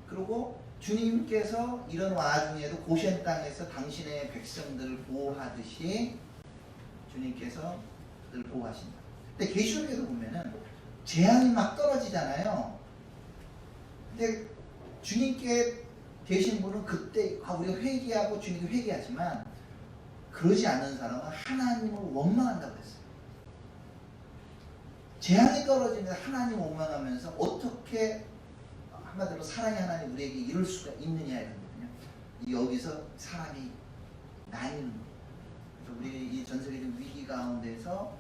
그리고 주님께서 이런 와중에도 고센 땅에서 당신의 백성들을 보호하듯이 주님께서 그들을 보호하신다. 근데 계시록에도 보면은 재앙이 막 떨어지잖아요. 근데 주님께 되신 분은 그때 우리가 회개하고 주님께 회개하지만 그러지 않는 사람은 하나님을 원망한다고 했어요. 재앙이 떨어지면서 하나님 원망하면서 어떻게 한마디로 사랑의 하나님 우리에게 이룰 수가 있느냐 이거거든요. 여기서 사람이 나뉘는 거예요. 그래서 우리 이 전 세계적 위기 가운데서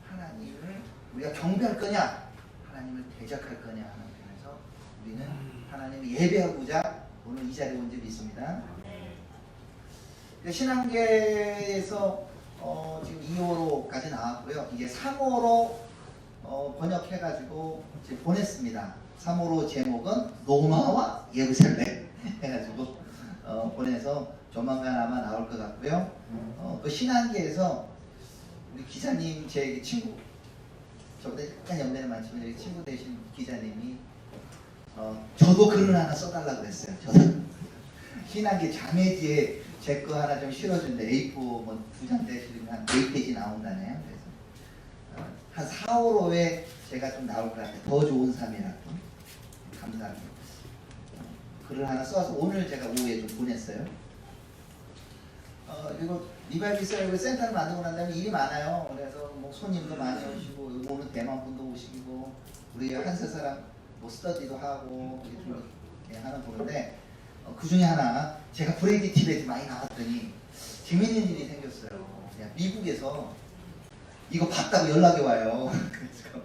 하나님을 우리가 경배할 거냐, 하나님을 대적할 거냐 하는 면에서 우리는 하나님을 예배하고자 오늘 이 자리에 온 적이 있습니다. 신앙계에서 지금 2호로까지 나왔고요. 이제 3호로 번역해가지고 이제 보냈습니다. 3호로 제목은 로마와 예루살렘 해가지고 보내서 조만간 아마 나올 것 같고요. 그 신앙계에서 우리 기자님, 제 친구, 저보다 약간 연배는 많지만 친구 되신 기자님이 저도 글을 하나 써달라고 그랬어요. 저도 신앙계 자매지에 제 거 하나 좀 실어준대. A4 뭐 2장 대시면 한 4페이지 나온다네요. 그래서 한 4, 5호에 제가 좀 나올 것 같아요. 더 좋은 삶이라고. 감사합니다. 글을 하나 써서 오늘 제가 오후에 좀 보냈어요. 그리고 리바이비스라고 센터를 만들고 난 다음에 일이 많아요. 그래서 뭐 손님도 많이 오시고, 오늘 대만 분도 오시고, 우리 한세 사람 뭐 스터디도 하고 이렇게 하는 보는데, 그 중에 하나 제가 브레이디 TV에 많이 나왔더니 재밌는 일이 생겼어요. 미국에서 이거 봤다고 연락이 와요. 그래서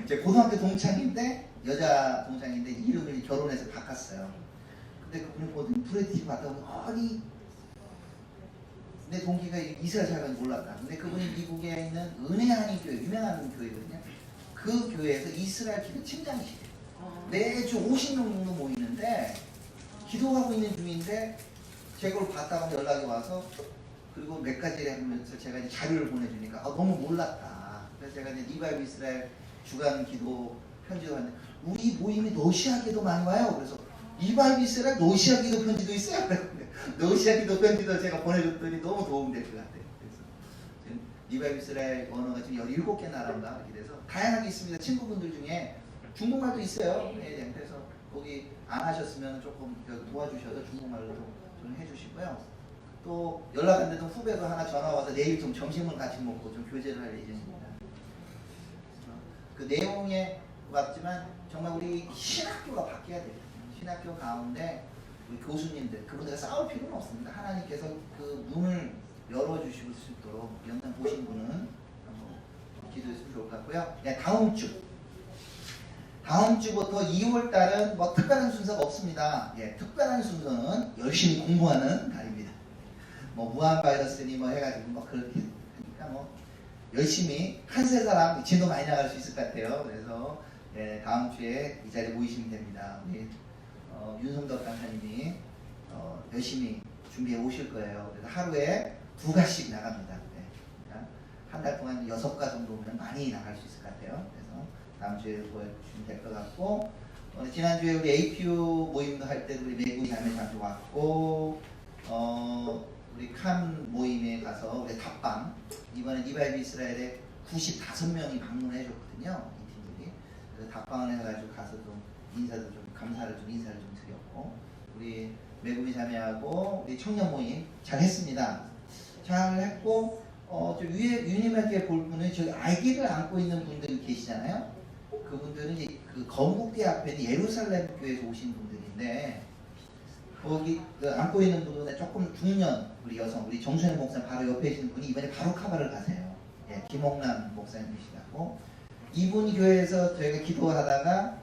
제 고등학교 동창인데, 여자 동창인데 이름을 결혼해서 바꿨어요. 근데 그분이 보더니 브레이디 TV 봤다고, 아니 내 동기가 이스라엘 사람인지 몰랐다. 근데 그분이 미국에 있는 은혜하니 교회, 유명한 교회거든요. 그 교회에서 이스라엘 기도 팀장이시래요. 매주 50명 정도 모이는데 기도하고 있는 중인데 제가 그걸 봤다가 연락이 와서, 그리고 몇 가지를 하면서 제가 이제 자료를 보내주니까 너무 몰랐다. 그래서 제가 이제 리바이브 이스라엘 주간 기도 편지도 하는데, 우리 모임이 러시아 기도 많이 와요. 그래서 리바이브 이스라엘 러시아 기도 편지도 있어요. 러시아 기도 편지도 제가 보내줬더니 너무 도움될 것 같아요. 그래서 지금 리바이브 이스라엘 언어가 지금 17개 나라인가 이렇게 돼서 다양하게 있습니다. 친구분들 중에 중국말도 있어요. 네, 그래서 거기 안 하셨으면 조금 도와주셔서 중국말로 좀 해주시고요. 또 연락 안 되던 후배도 하나 전화 와서 내일 좀 점심을 같이 먹고 좀 교제를 할 예정입니다. 그 내용에 맞지만 정말 우리 신학교가 바뀌어야 돼요. 신학교 가운데 우리 교수님들, 그분들과 싸울 필요는 없습니다. 하나님께서 그 문을 열어주실 수 있도록 영상 보신 분은 한번 기도했으면 좋을 것 같고요. 네, 다음 주부터 2월 달은 뭐 특별한 순서가 없습니다. 예, 특별한 순서는 열심히 공부하는 달입니다. 뭐 무한 바이러스니 뭐 해가지고 뭐 그렇게 하니까 뭐 열심히 한세 사람 진도 많이 나갈 수 있을 것 같아요. 그래서 예, 다음 주에 이 자리에 모이시면 됩니다. 우리 윤성덕 강사님이 열심히 준비해 오실 거예요. 그래서 하루에 2가씩 나갑니다. 네. 그러니까 한 달 동안 6가 정도면 많이 나갈 수 있을 것 같아요. 그래서 다음 주에 보여주시면 될 것 같고, 지난주에 우리 APU 모임도 할 때도 우리 매구이 자매 잠시 왔고, 우리 칸 모임에 가서 우리 탑방, 이번에 리바이브 이스라엘의 95명이 방문해 줬거든요. 이 팀들이. 그래서 답방을 해가지고 가서 좀 인사도 좀 인사를 좀 드렸고, 우리 매구미 자매하고 우리 청년 모임 잘 했습니다. 잘 했고, 저 위에 유님에게 볼 분은 저기 아기를 안고 있는 분들이 계시잖아요. 그분들은 이제 그 건국대 앞에 있는 예루살렘 교회에서 오신 분들인데, 거기 그 안고 있는 분은 조금 중년 우리 여성, 우리 정수현 목사 바로 옆에 계시는 분이 이번에 바로카바를 가세요. 예, 김홍남 목사님이시라고. 이분 교회에서 저희가 기도하다가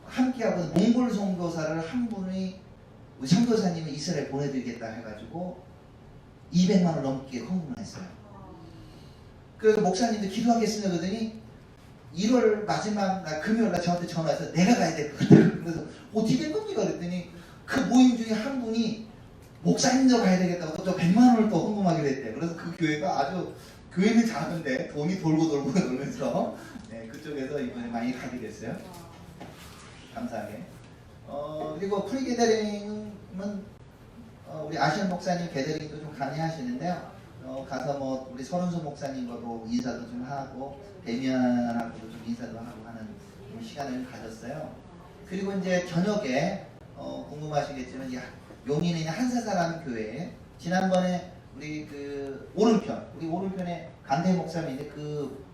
함께하고 있는 몽골 선교사를 한 분이 우리 선교사님을 이스라엘 보내드리겠다 해가지고 200만 원 넘게 헌금을 했어요. 그래서 목사님도 기도하겠습니다 그러더니 1월 마지막 날 금요일날 저한테 전화해서 내가 가야 될 것 같아요. 그래서 어떻게 된 겁니까 그랬더니 그 모임 중에 한 분이 목사님도 가야 되겠다고 또 100만 원을 또 헌금하기로 했대요. 그래서 그 교회가 아주 교회는 작은데 돈이 돌고 돌면서 네, 그쪽에서 이번에 많이 가게 됐어요. 감사하게. 그리고 프리 게더링은 우리 아시안 목사님 게더링도 좀 강의하시는데요. 가서 뭐 우리 서른수 목사님과도 인사도 좀 하고 데미안하고도 좀 인사도 하고 하는 시간을 가졌어요. 그리고 이제 저녁에 궁금하시겠지만 용인에 있는 한사사람 교회 지난번에 우리 그 오른편에 간대 목사님인데 그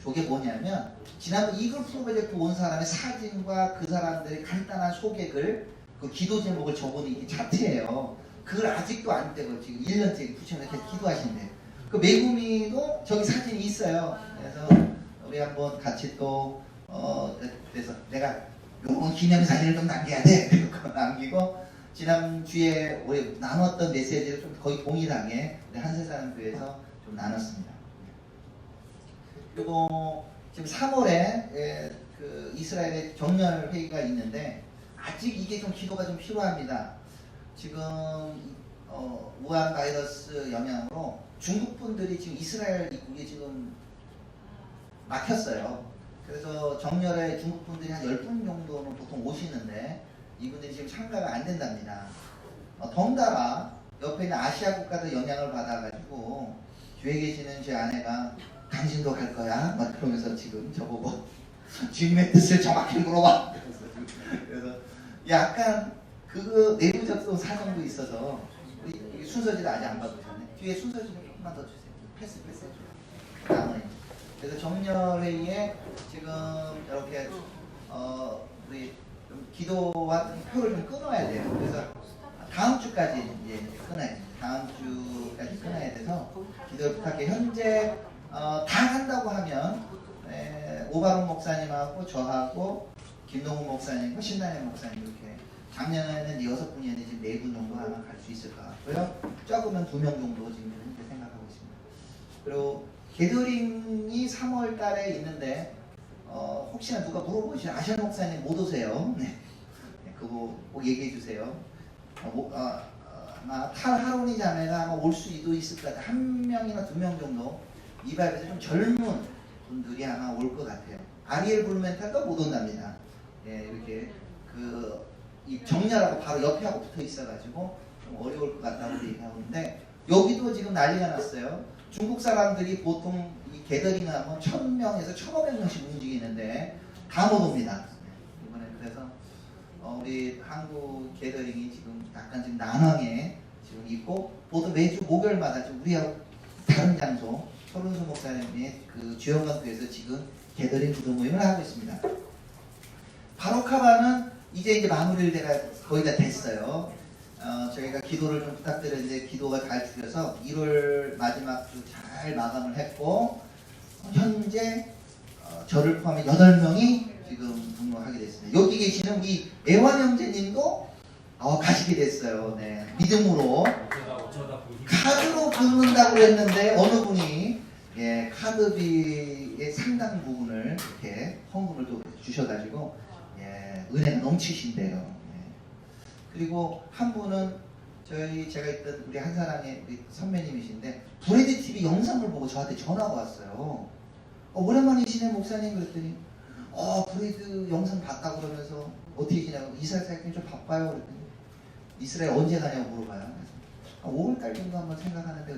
저게 뭐냐면 지난번 이글 프로젝트 온 사람의 사진과 그 사람들의 간단한 소개글 그 기도 제목을 적은 이게 차트예요. 그걸 아직도 안 떼고 지금 1년째 붙여놓고 이렇게 기도하신대. 그 메구미도 저기 사진이 있어요. 그래서 우리 한번 같이 또 그래서 내가 요건 기념사진을 좀 남겨야 돼. 그거 남기고 지난주에 우리 나눴던 메시지를 좀 거의 동일하게 우리 한세사람 교회에서 좀 나눴습니다. 그리고 지금 3월에 그 이스라엘의 정렬 회의가 있는데 아직 이게 좀 기도가 좀 필요합니다. 지금 우한 바이러스 영향으로 중국 분들이 지금 이스라엘 입국이 지금 막혔어요. 그래서 정렬에 중국 분들이 한 10분 정도는 보통 오시는데 이분들이 지금 참가가 안 된답니다. 덩달아 옆에 있는 아시아 국가들 영향을 받아가지고 뒤에 계시는 제 아내가 당신도 갈 거야? 막 그러면서 지금 저보고 주님의 뜻을 정확히 물어봐. 그래서 약간 그 내부적 사정도 있어서 우리 순서지를 아직 안 받으셨네. 뒤에 순서지 좀 조금만 더 주세요. 패스 해줘요. 나머지. 그래서 정렬회의에 지금 이렇게 우리 좀 기도와 표를 좀 끊어야 돼요. 그래서 다음 주까지 이제 끊어야 돼요. 다음 주까지 끊어야 돼서 기도를 부탁해. 현재 다 한다고 하면 오바론 목사님하고 저하고 김동훈 목사님과 신나영 목사님 이렇게 작년에는 6분이었는데 지금 4분 정도 아마 갈 수 있을 것 같고요. 적으면 2명 정도 지금 현재 생각하고 있습니다. 그리고 게더링이 3월 달에 있는데 혹시나 누가 물어보시면 아시안 목사님 못 오세요. 네. 그거 꼭 얘기해 주세요. 아마 탈 하로니 자매가 아마 올 수도 있을 것 같아요. 1명이나 2명 정도 이발에서 좀 젊은 분들이 아마 올 것 같아요. 아리엘 블루멘탈도 못 온답니다. 예, 이렇게 이 정렬하고 바로 옆에 하고 붙어 있어가지고 좀 어려울 것 같다고 얘기하고 있는데 여기도 지금 난리가 났어요. 중국 사람들이 보통 이 게더링 하면 1000명에서 1500명씩 움직이는데 다 못 옵니다. 이번에 그래서 우리 한국 게더링이 지금 약간 지금 난항에 지금 있고 모두 매주 목요일마다 지금 우리하고 다른 장소 서른수 목사님의 그 주영강교에서 지금 게더링 기도 모임을 하고 있습니다. 바로카바는 이제 마무리를 거의 다 됐어요. 저희가 기도를 좀 부탁드렸는데 기도가 잘 줄여서 1월 마지막 주 잘 마감을 했고 현재 저를 포함해 8명이 지금 등록하게 됐습니다. 여기 계시는 우리 애완 형제님도 가시게 됐어요. 네, 믿음으로 카드로 긁는다고 했는데 어느 분이 카드비의 상당 부분을 이렇게 헌금을 또 주셔가지고 은혜가 넘치신대요. 그리고 한 분은 제가 있던 우리 한 사람의 우리 선배님이신데 브레드 TV 영상을 보고 저한테 전화가 왔어요. 오랜만이시네 목사님 그랬더니 브레드 영상 봤다 그러면서 어떻게 지내고 이스라엘 살기 좀 바빠요 그랬더니 이스라엘 언제 가냐고 물어봐요. 그래서 5월달 정도 한번 생각하는데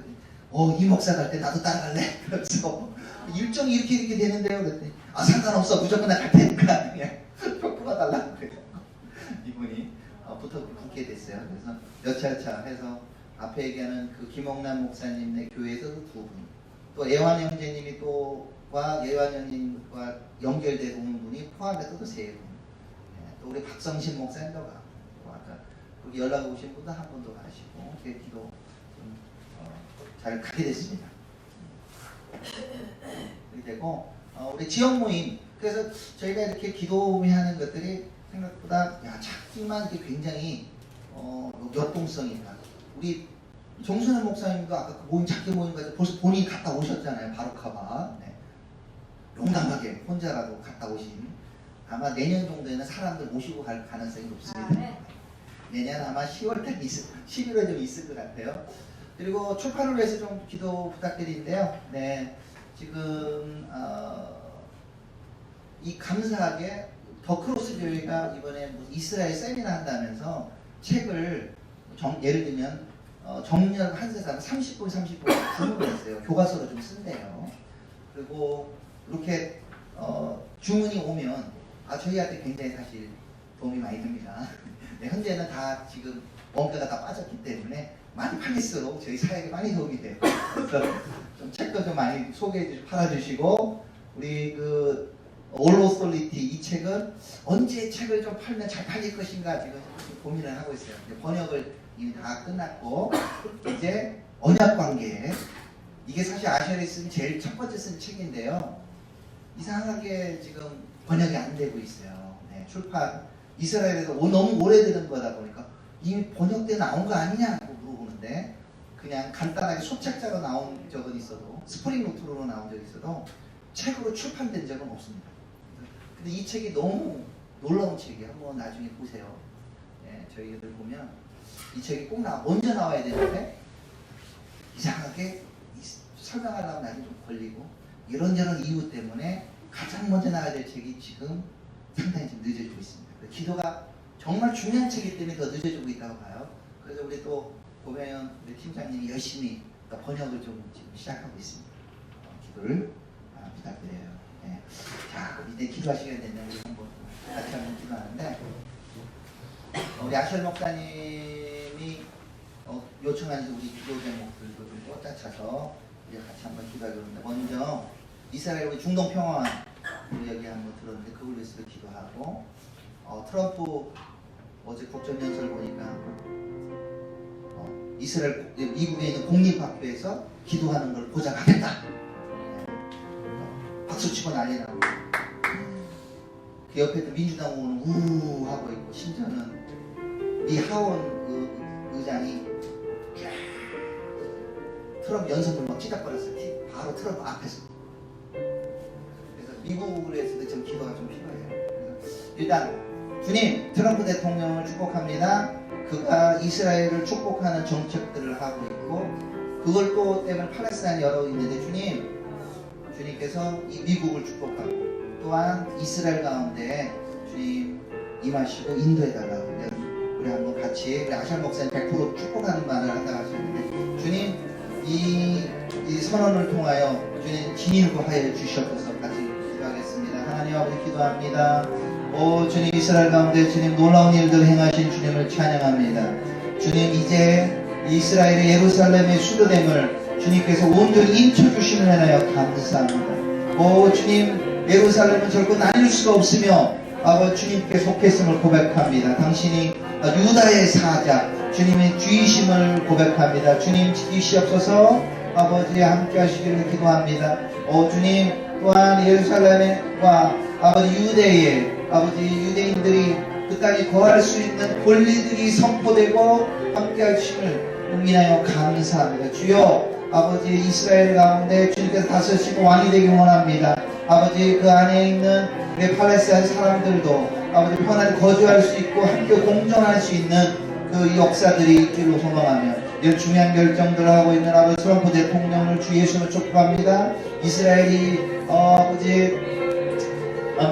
이 목사 갈 때 나도 따라갈래? 그래서 일정이 이렇게 되는데요. 그랬더니 상관없어. 무조건 나 갈 테니까 그냥 표 끊어달라고 그래요. 이분이 붙게 됐어요. 그래서 여차여차 해서 앞에 얘기하는 그 김옥남 목사님네 교회에서도 2분, 또 애완 형제님이 또와 애완 형님과 연결되어 오는 분이 포함해서도 3분, 또 우리 박성신 목사님도 가고, 또 아까 거기 연락 오신 분도 한 분도 가시고, 이렇게 기도 잘 가게 됐습니다. 그렇게 되고 우리 지역 모임, 그래서 저희가 이렇게 기도 모임 하는 것들이 생각보다 작지만 이게 굉장히 역동성이 있다. 우리 정순환 목사님도 아까 그 모임 작게 모임 가서 벌써 본인이 갔다 오셨잖아요. 바로카바. 네. 용감하게 혼자라도 갔다 오신. 아마 내년 정도에는 사람들 모시고 갈 가능성이 높습니다. 내년 아마 10월달 11월에 좀 있을 것 같아요. 그리고 출판을 위해서 좀 기도 부탁드리는데요. 네, 지금 이 감사하게 더 크로스 교회가 이번에 무슨 이스라엘 세미나 한다면서 책을 예를 들면 정리하고 한 세상 30분 주문을 했어요. 교과서로 좀 쓴대요. 그리고 이렇게 주문이 오면 저희한테 굉장히 사실 도움이 많이 됩니다. 네, 현재는 다 지금 원가가 다 빠졌기 때문에 많이 팔릴수록 저희 사역에 많이 도움이 돼요. 그래서 좀 책도 좀 많이 소개해 팔아주시고, 우리 그 올로솔리티 이 책은 언제 책을 좀 팔면 잘 팔릴 것인가 지금 고민을 하고 있어요. 번역을 이미 다 끝났고, 이제 언약관계, 이게 사실 아시아리스는 제일 첫 번째 쓴 책인데요. 이상하게 지금 번역이 안 되고 있어요. 네, 출판 이스라엘에서 너무 오래되는 거다 보니까 이미 번역돼 나온 거 아니냐고 물어보는데, 그냥 간단하게 소책자로 나온 적은 있어도, 스프링 노트로 나온 적이 있어도 책으로 출판된 적은 없습니다. 근데 이 책이 너무 놀라운 책이에요. 한번 나중에 보세요. 네, 저희들 보면 이 책이 꼭 먼저 나와야 되는데 이상하게 설명하려면 나중에 좀 걸리고, 이런저런 이유 때문에 가장 먼저 나와야 될 책이 지금 상당히 좀 늦어지고 있습니다. 기도가 정말 중요한 책이기 때문에 더 늦어지고 있다고 봐요. 그래서 우리 또 고명현 우리 팀장님이 열심히 번역을 좀 지금 시작하고 있습니다. 기도를 부탁드려요. 네. 자, 이제 기도할 시간이 됐는데 우리 한번 같이 한번 기도하는데, 우리 아셜 목사님이 요청한 우리 기도 제목들도 좀 꽂아차서 우리 같이 한번 기도하려고 하는데, 먼저 이스라엘 우리 중동 평화원 우리 여기 한번 들었는데 그걸 위해서 기도하고, 트럼프 어제 국정연설 보니까 이스라엘 미국에 있는 공립학교에서 기도하는 걸 보장하겠다. 박수치고 난리 나고, 그 옆에 또 민주당 의원은 우우 하고 있고, 심지어는 미 하원 의장이 트럼프 연설을 막 찌닥거렸어요. 바로 트럼프 앞에서. 그래서 미국에서도 좀 기도가 좀 필요해요. 그래서 일단 주님, 트럼프 대통령을 축복합니다. 그가 이스라엘을 축복하는 정책들을 하고 있고, 그걸 또 때문에 팔레스타인이 여러 있는데, 주님께서 이 미국을 축복하고, 또한 이스라엘 가운데 주님 임하시고 인도해달라고. 우리 한번 같이 우리 아샬 목사님 100% 축복하는 말을 한다고 하셨는데, 주님 이 선언을 통하여 주님 진일구하여 주시옵소서. 같이 기도하겠습니다. 하나님 아버지 기도합니다. 오 주님, 이스라엘 가운데 주님 놀라운 일들 행하신 주님을 찬양합니다. 주님, 이제 이스라엘의 예루살렘의 수도됨을 주님께서 온전히 인쳐주시는 하나여 감사합니다. 오 주님, 예루살렘은 결코 나뉠 수가 없으며 아버지 주님께 속했음을 고백합니다. 당신이 유다의 사자, 주님의 주이심을 고백합니다. 주님 지키시옵소서. 아버지 함께 하시기를 기도합니다. 오 주님, 또한 예루살렘과 아버지 유대에 아버지 유대인들이 그 땅에 거할 수 있는 권리들이 선포되고 함께 하심을 인하여 감사합니다. 주여, 아버지 이스라엘 가운데 주님께서 다스리시고 왕이 되기 원합니다. 아버지 그 안에 있는 우리 팔레스타인 사람들도 아버지 편안히 거주할 수 있고 함께 공존할 수 있는 그 역사들이 있기로 소망하며, 이런 중요한 결정들을 하고 있는 아버지 트럼프 대통령을 주 예수로 축복합니다. 이스라엘이 아버지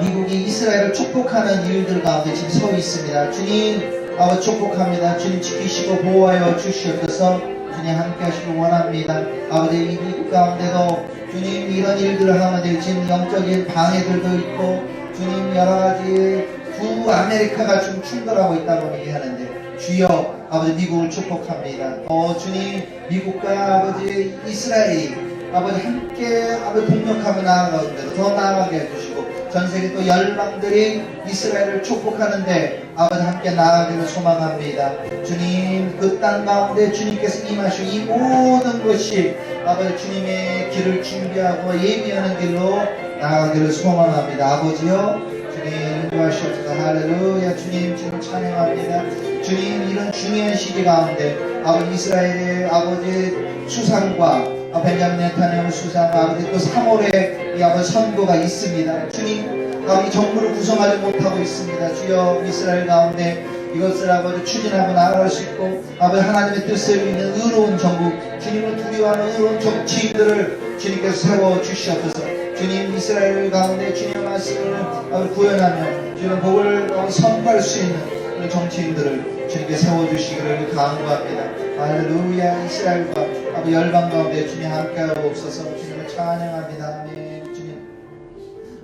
미국이 이스라엘을 축복하는 일들 가운데 지금 서 있습니다. 주님 아버지 축복합니다. 주님 지키시고 보호하여 주시옵소서. 주님 함께 하시길 원합니다. 아버지 이 미국 가운데도 주님 이런 일들을 하면 지금 영적인 방해들도 있고 주님 여러가지 구 아메리카가 지금 충돌하고 있다고 얘기하는데 주여 아버지 미국을 축복합니다. 주님 미국과 아버지 이스라엘이 아버지 함께 아버지 동력하며 나아가는 대로 더 나아가게 해주시고 전세계 또 열방들이 이스라엘을 축복하는데 아버지 함께 나아가기를 소망합니다. 주님 그 땅 가운데 주님께서 임하시고 이 모든 것이 아버지 주님의 길을 준비하고 예비하는 길로 나아가기를 소망합니다. 아버지요 주님 인도하시옵소서. 할렐루야. 주님 찬양합니다. 주님 이런 중요한 시기 가운데 아버지 이스라엘의 아버지 수상과 벤자민 네타냐후 수상 아버지 또 3월에 이 아버지 선거가 있습니다. 주님 아버지 정부를 구성하지 못하고 있습니다. 주여 이스라엘 가운데 이것을 아버지 추진하고 나아갈 수 있고 아버지 하나님의 뜻을 믿는 의로운 정부 주님을 두려워하는 의로운 정치인들을 주님께서 세워주시옵소서. 주님 이스라엘 가운데 주님의 말씀을 구현하며 주님의 복을 선포할 수 있는 그런 정치인들을 주님께 세워주시기를 간구합니다. 할렐루야. 이스라엘과 아버지 열방 가운데 주님 함께하옵소서. 주님을 찬양합니다. 아멘. 주님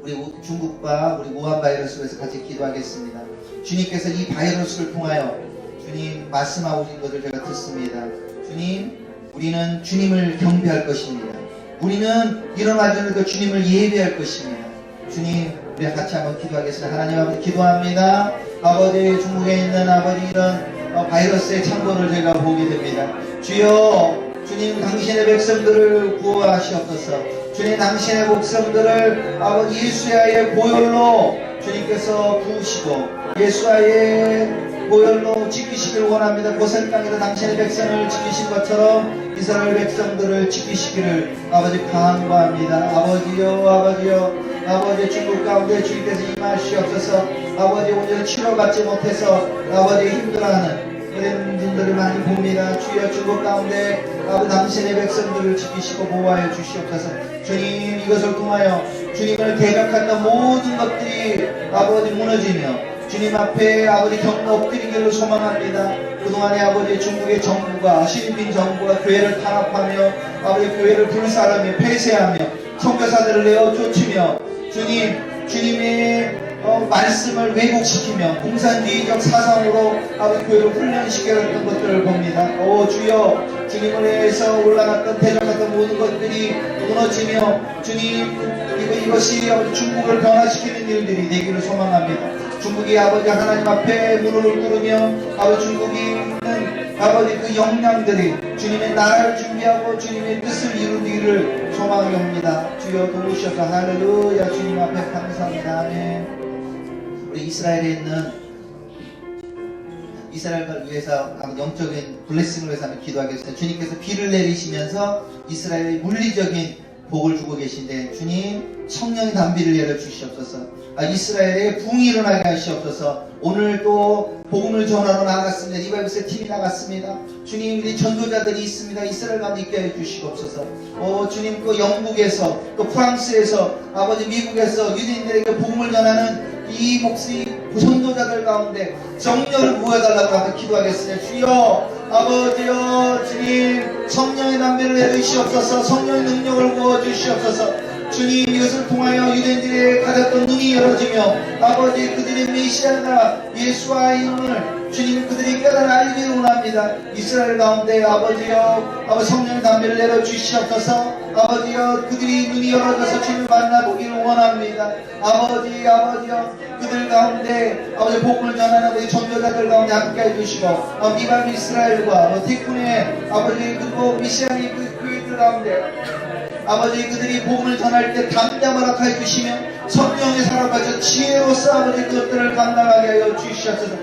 우리 중국과 우리 우한 바이러스에 대해서 같이 기도하겠습니다. 주님께서 이 바이러스를 통하여 주님 말씀하고 계신 것을 제가 듣습니다. 주님 우리는 주님을 경배할 것입니다. 우리는 일어나지 않을 그 주님을 예배할 것입니다. 주님 우리 같이 한번 기도하겠습니다. 하나님 아버지 기도합니다. 아버지 중국에 있는 아버지 이런 바이러스의 창고를 제가 보게 됩니다. 주여 주님 당신의 백성들을 구하시옵소서. 주님 당신의 백성들을 아버지 예수야의 보혈로 주님께서 부으시고 예수야의 보혈로 지키시길 원합니다. 고센 땅에서 당신의 백성을 지키신 것처럼 이스라엘 백성들을 지키시기를 아버지 간구합니다. 아버지요 아버지요 아버지 중국 가운데 주님께서 임하시옵소서. 아버지 오늘 치료받지 못해서 아버지 힘들어하는 이런 분들을 많이 봅니다. 주여 중국 가운데 아버지 당신의 백성들을 지키시고 보호하여 주시옵소서. 주님 이것을 통하여 주님을 대적했던 모든 것들이 아버지 무너지며 주님 앞에 아버지 엎드리기를 소망합니다. 그동안에 아버지 중국의 정부가 시진핑 정부가 교회를 탄압하며 아버지 교회를 불살하며 폐쇄하며 선교사들을 내어 쫓으며 주님의 말씀을 왜곡시키며 공산주의적 사상으로 아버지 교회를 훈련시켰던 것들을 봅니다. 주여 주님을 위해서 올라갔던 대적했던 모든 것들이 무너지며 주님 이것이 아버지 중국을 변화시키는 일들이 되기를 소망합니다. 중국이 아버지 하나님 앞에 무릎을 꿇으며 아버지 중국이 있는 아버지 그 역량들이 주님의 나라를 준비하고 주님의 뜻을 이루기를 소망합니다. 주여 도우셔서 할렐루야. 주님 앞에 감사합니다. 아멘. 우리 이스라엘에 있는 이스라엘을 위해서 영적인 블레싱을 위해서 한번 기도하겠습니다. 주님께서 비를 내리시면서 이스라엘의 물리적인 복을 주고 계신데 주님 성령의 단비를 내려주시옵소서. 이스라엘에 붕이 일어나게 하시옵소서. 오늘 또 복음을 전하러 나갔습니다. 리바이벌 팀이 나갔습니다. 주님 우리 전도자들이 있습니다. 이스라엘 가운데 있게 해주시옵소서. 주님 또 영국에서 또 프랑스에서 아버지 미국에서 유대인들에게 복음을 전하는 이 목소리 선도자들 가운데 성령을 부어달라고 한번 기도하겠습니다. 주여 아버지여 주님 성령의 담배를 내주시옵소서. 성령의 능력을 부어주시옵소서. 주님 이것을 통하여 유대인들의 가졌던 눈이 열어지며 아버지 그들의 메시아가 예수와임을 주님 그들이 깨달아 알기를 원합니다. 이스라엘 가운데 아버지여 아버지 성령의 담배를 내려주시옵소서. 아버지여 그들이 눈이 열어져서 주님을 만나보기를 원합니다. 아버지여 그들 가운데 아버지 복음을 전하는 우리 전도자들 가운데 함께 해주시고 미발 이스라엘과 티쿤의 아버지 그리고 미시아니 그 교회들 가운데 아버지 그들이 복음을 전할 때 담대함을 허락해 주시며 성령의 사랑과 지혜로서 아버지 그것들을 감당하게 하여 주시옵소서.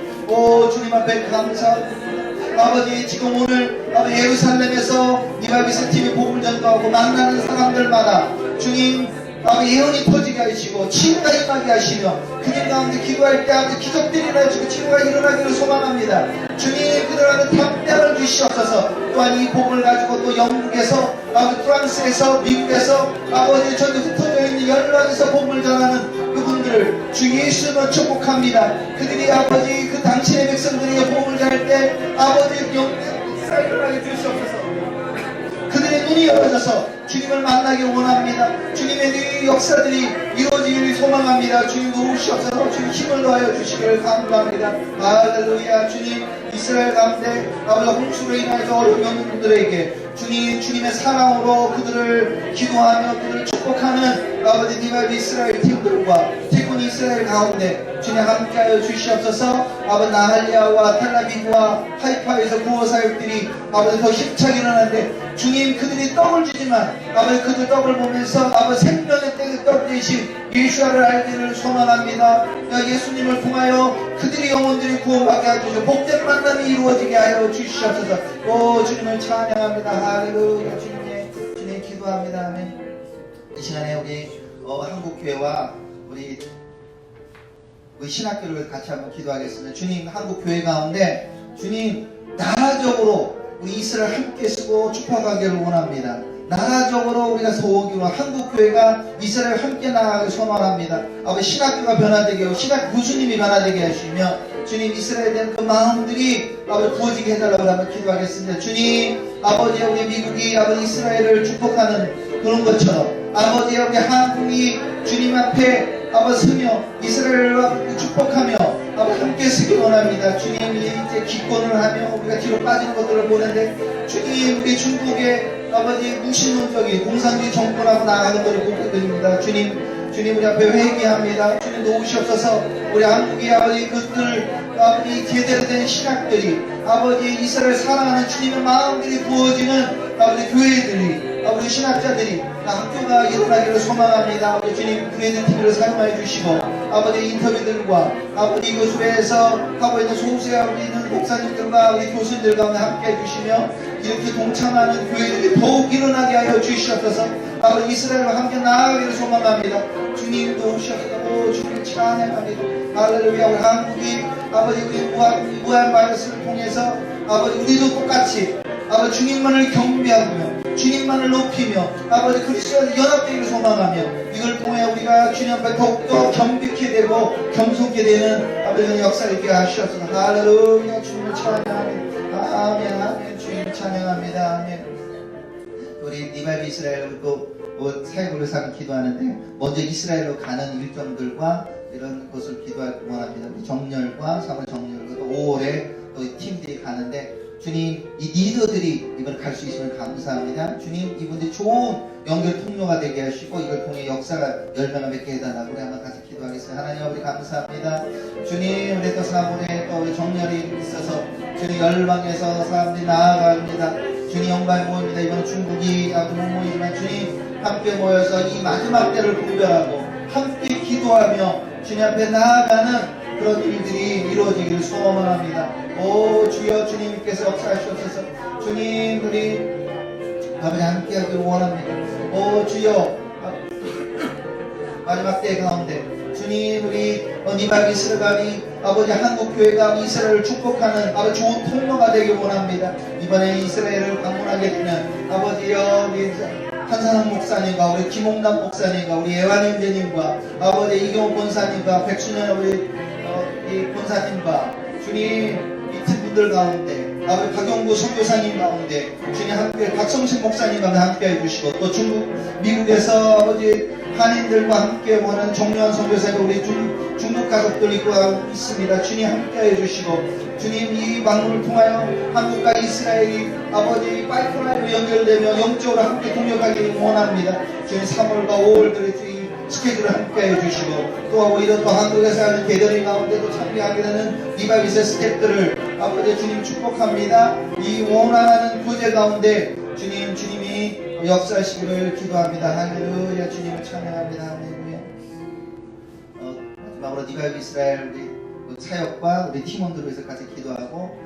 주님 앞에 감사합니다. 아버지 지금 오늘 아버지 예루살렘에서 니바비스 팀이 복음을 전도하고 만나는 사람들마다 주님 아버지 예언이 터지게 하시고 치유가 임하게 하시며 그들 가운데 기도할 때 아버지 기적들이 일어나시고 치유가 일어나기를 소망합니다. 주님 그들 안에 담대함을 주시옵소서. 또한 이 복음을 가지고 또 영국에서 아버지 프랑스에서 미국에서 아버지 전에 흩어져 있는 열방에서 복음을 전하는 그분들을 주 예수님을 축복합니다. 그들이 아버지 그 당신의 백성들에게 복음을 전할 때 아버지 영국에서 일어나게 주시옵소서. 그들의 눈이 열어져서 주님을 만나길 원합니다. 주님의 이 역사들이 이루어지기를 소망합니다. 주님 도우시옵소서. 주님 힘을 더하여 주시기를 간구합니다. 할렐루야. 주님 이스라엘 가운데 아버지 홍수로 인하여서 어려움이 없는 분들에게 주님 주님의 사랑으로 그들을 기도하며 그들을 축복하는 아버지 니발비 이스라엘 팀들과 태군 이스라엘 가운데 주님 함께하여 주시옵소서. 아버지 나할리아와 텔라비브와 하이파에서 구호 사역들이 아버지 더 힘차게 일어나는데 주님 그들이 떡을 주지만 아버지 그들 떡을 보면서 아버지 생명의 떡 대신 예수를 알기를 소망합니다. 예수님을 통하여 그들의 영혼들이 구원받게 하시고 복된 만남이 이루어지게 하여 주시옵소서. 오 주님을 찬양합니다. 할렐루야. 주님 기도합니다. 아멘. 이 시간에 우리 한국교회와 우리 신학교를 같이 한번 기도하겠습니다. 주님 한국교회 가운데 주님 나라적으로 우리 이스라엘 함께 쓰고 축복하기를 원합니다. 나라적으로 우리가 서오기로 한국교회가 이스라엘 함께 나가길 소망합니다. 아버지 신학교가 변화되게 하고 신학 교수님이 변화되게 하시며 주님 이스라엘에 대한 그 마음들이 아버지 부어지게 해달라고 한번 기도하겠습니다. 주님 아버지 우리 미국이 아버지 이스라엘을 축복하는 그런 것처럼 아버지 우리 한국이 주님 앞에 아버지 서며 이스라엘과 축복하며 아버지 함께 쓰기 원합니다. 주님이 이제 기권을 하며 우리가 뒤로 빠지는 것들을 보는데 주님 우리 중국의 아버지 무신론적인 공산주의 정권하고 나아가는 것을 보게 됩니다. 주님 우리 앞에 회개합니다. 주님 도우시옵소서. 우리 한국의 아버지 그들 아버지 제대로 된 신학들이 아버지 이스라엘 사랑하는 주님의 마음들이 부어지는 아버지 교회들이 아버지 신학자들이 학교가 일어나기를 소망합니다. 아버지 주님 브레이드 TV를 사용하여 주시고 아버지 인터뷰들과 아버지 교수회에서 하고 있는 소수에 아버지 있는 목사님들과 우리 교수님들 가운데 함께 해주시며 이렇게 동참하는 교회들이 더욱 일어나게 하여 주시옵소서. 아버지 이스라엘과 함께 나아가기를 소망합니다. 주님도 오셔서 주님 찬양합니다. 할렐루야. 우리 한국이 아버지 우리 무한 바이러스를 통해서 아버지 우리도 똑같이 아버지 주님만을 경배하며 주님만을 높이며 아버지 그리스도와 연합되기를 소망하며 이걸 통해 우리가 주님 앞에 더욱더 겸비케 되고 겸손케 되는 아버지 역사를 있게 하시옵소서. 할렐루야. 주님을 찬양합니다. 아멘. 아멘. 주님 찬양합니다. 아멘. 우리 니발비 이스라엘도 사역을 위해서 기도하는데 먼저 이스라엘로 가는 일정들과 이런 것을 기도할 원합니다. 우리 정렬과 3월 정렬과 또 5월에 또 팀들이 가는데 주님 이 리더들이 이번에 갈 수 있으면 감사합니다. 주님 이분들이 좋은 연결 통로가 되게 하시고 이걸 통해 역사가 열매가 맺게 해달라고 우리 한번 같이 기도하겠습니다. 하나님 아버지 감사합니다. 주님 우리 또 3월에 또 우리 정렬이 있어서 주님 열방에서 사람들이 나아갑니다. 주님 영광 모입니다. 이번에 중국이 아주 못 모이지만 주님 함께 모여서 이 마지막 때를 분별하고 함께 기도하며 주님 앞에 나아가는 그런 일들이 이루어지기를 소원합니다. 오 주여 주님께서 역사하시옵소서. 주님 우리 아버지 함께 하기를 원합니다. 오 주여 마지막 때 가운데 주님 우리 니발비 스르가비 아버지 한국교회가 이스라엘을 축복하는 아버지 좋은 통로가 되길 원합니다. 이번에 이스라엘을 방문하게 되는 아버지여 우리 한상환 목사님과 우리 김홍남 목사님과 우리 애완 형제님과 아버지 이경호 본사님과 백순현 우리 이 본사님과 주님 이 분들 가운데 아버지 박용구 선교사님 가운데 주님 함께 박성신 목사님과 함께 해주시고 또 중국 미국에서 아버지 한인들과 함께 원하는 정요한 선교사님 우리 중국 가족들 있습니다. 주님 함께 해주시고 주님 이 막론을 통하여 한국과 이스라엘이 아버지 파이프라인으로 연결되며 영적으로 함께 동역하기를 원합니다. 주님 3월과 5월들의 주님 스케줄을 함께 해주시고 또 오히려 또 한국에서 하는 계절인 가운데도 참여하게 되는 니발비스의 스태프들을 아버지 주님 축복합니다. 이 원하는 교제 가운데 주님이 역사하시기를 기도합니다. 할렐루야. 주님을 찬양합니다. 할렐루야. 마지막으로 니발비 이스라엘 우리 사역과 우리 팀원들을 위해서 같이 기도하고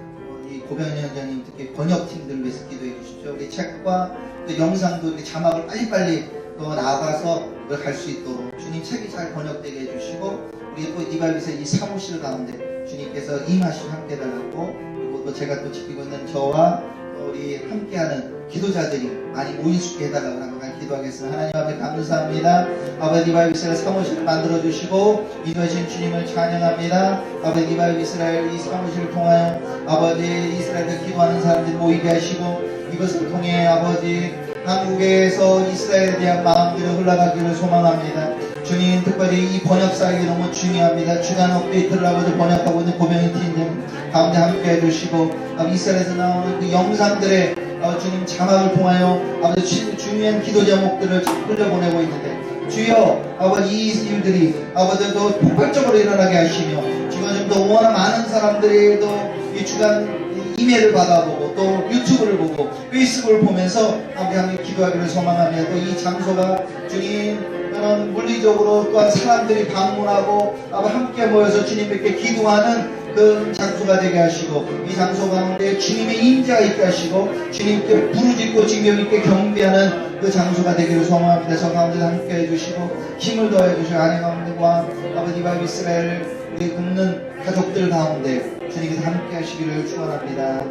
이 고병현 원장님 특히 번역팀들을 위해서 기도해 주십시오. 우리 책과 또 영상도 이렇게 자막을 빨리빨리 또 나가서 갈 수 있도록 주님 책이 잘 번역되게 해주시고 우리 또 니발비스의 이 사무실 가운데 주님께서 임하시고 함께 해달라고 그리고 또 제가 또 지키고 있는 저와 우리 함께하는 기도자들이 많이 모일 수 있게 해달라고 한번 기도하겠습니다. 하나님 앞에 감사합니다. 아버지 니발비스의 사무실을 만들어주시고 인도하신 주님을 찬양합니다. 아버지 니발비 이스라엘 이 사무실을 통하여 아버지 이스라엘에 기도하는 사람들이 모이게 하시고 이것을 통해 아버지 한국에서 이스라엘에 대한 마음들이 흘러가기를 소망합니다. 주님, 특별히 이 번역 사역이 너무 중요합니다. 주간 업데이트를 아버지 번역하고 있는 고병희 팀님 가운데 함께 해주시고, 이스라엘에서 나오는 그 영상들의 주님 자막을 통하여 아버지 중요한 기도 제목들을 흘려보내고 있는데, 주여 아버지 이 일들이 아버지 더 폭발적으로 일어나게 하시며, 주가 좀 더 워낙 많은 사람들이 또 이 주간 이메일을 받아보고 또 유튜브를 보고 페이스북을 보면서 함께 기도하기를 소망하며, 또 이 장소가 주님 그런 물리적으로 또한 사람들이 방문하고 함께 모여서 주님께 기도하는 그 장소가 되게 하시고, 이 장소 가운데 주님의 임재가 있게 하시고 주님께 부르짖고 진경 있게 경배하는 그 장소가 되기를 소망합니다. 저 가운데 함께 해주시고 힘을 더해 주시고, 아내 가운데와 아버지 바 이스라엘 우리 굽는 가족들 가운데 주님께서 함께 하시기를 축원합니다.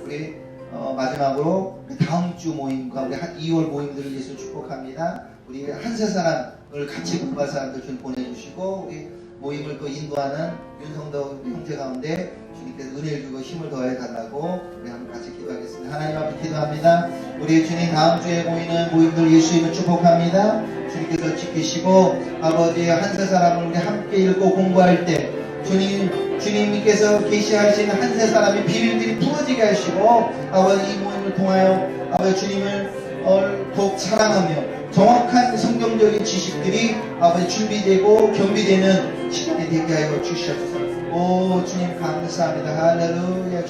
우리 마지막으로 다음 주 모임과 우리 2월 모임들을 예수 축복합니다. 우리 한세 사람을 같이 공부할 사람들 좀 보내주시고, 우리 모임을 또 인도하는 윤성덕 형제 가운데 주님께서 은혜를 주고 힘을 더해 달라고 우리 한번 같이 기도하겠습니다. 하나님 앞에 기도합니다. 우리 주님 다음 주에 모이는 모임들 예수 이름으로 축복합니다. 주님께서 지키시고 아버지의 한세 사람을 우리 함께 읽고 공부할 때 주님께서 계시하신 한세 사람의 비밀들이 풀어지게 하시고, 아버지 이 모임을 통하여 아버지 주님을 더욱 사랑하며 정확한 성경적인 지식들이 아버지 준비되고 겸비되는 시간이 되게 하여 주시옵소서. 오 주님 감사합니다. 할렐루야.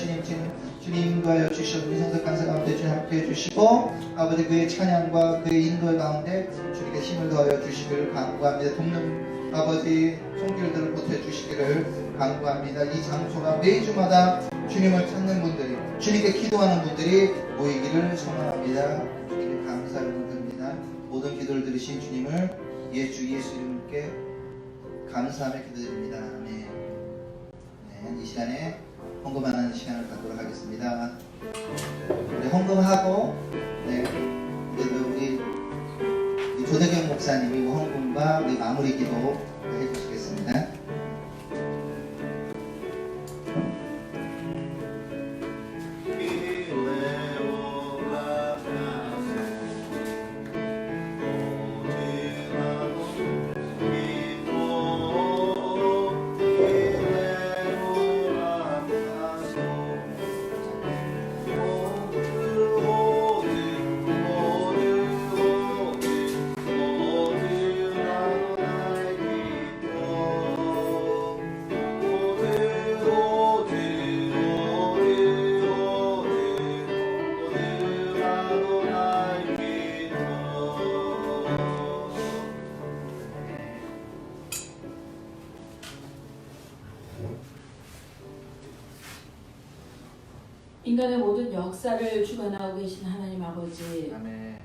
주님과여 주시옵소서. 우리 성석 강사 가운데 주님 함께 해주시고, 아버지 그의 찬양과 그의 인도의 가운데 주님께 힘을 더하여 주시기를 간구합니다. 돕는 아버지 손길들을 보태주시기를 간구합니다. 이 장소가 매주마다 주님을 찾는 분들이, 주님께 기도하는 분들이 모이기를 소망합니다. 주님 감사를 드립니다. 모든 기도를 들으신 주님을 예수 이름께 감사하며 기도드립니다. 아멘. 네, 이 시간에 헌금하는 시간을 갖도록 하겠습니다. 우리 헌금하고, 네, 우리 조대경 목사님이 헌금과 우리 마무리 기도 해주시겠습니다. 인간의 모든 역사를 주관하고 계신 하나님 아버지, 아멘.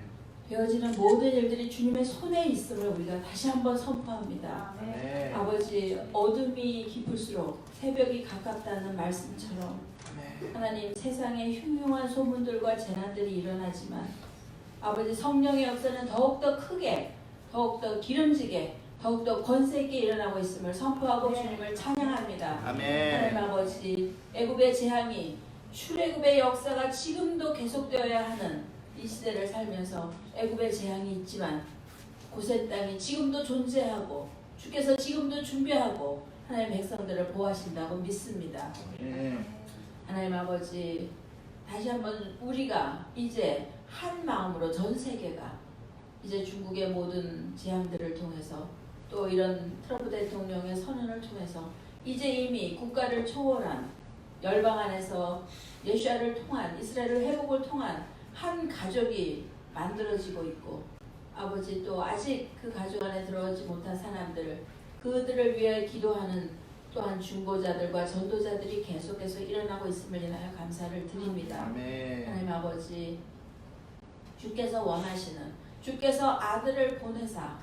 되어지는 모든 일들이 주님의 손에 있음을 우리가 다시 한번 선포합니다. 아멘. 아버지, 어둠이 깊을수록 새벽이 가깝다는 말씀처럼 하나님, 세상에 흉흉한 소문들과 재난들이 일어나지만 아버지 성령의 역사는 더욱더 크게, 더욱더 기름지게, 더욱더 권세 있게 일어나고 있음을 선포하고 주님을 찬양합니다. 아멘. 하나님 아버지, 애굽의 재앙이 출애굽의 역사가 지금도 계속되어야 하는 이 시대를 살면서 애굽의 재앙이 있지만 고센 땅이 지금도 존재하고 주께서 지금도 준비하고 하나님 백성들을 보호하신다고 믿습니다. 하나님 아버지, 다시 한번 우리가 이제 한 마음으로 전 세계가 이제 중국의 모든 재앙들을 통해서 또 이런 트럼프 대통령의 선언을 통해서 이제 이미 국가를 초월한 열방 안에서 예수야를 통한 이스라엘을 회복을 통한 한 가족이 만들어지고 있고, 아버지 또 아직 그 가족 안에 들어오지 못한 사람들, 그들을 위해 기도하는 또한 중보자들과 전도자들이 계속해서 일어나고 있음을 인하여 감사를 드립니다. 아멘. 하나님 아버지, 주께서 아들을 보내사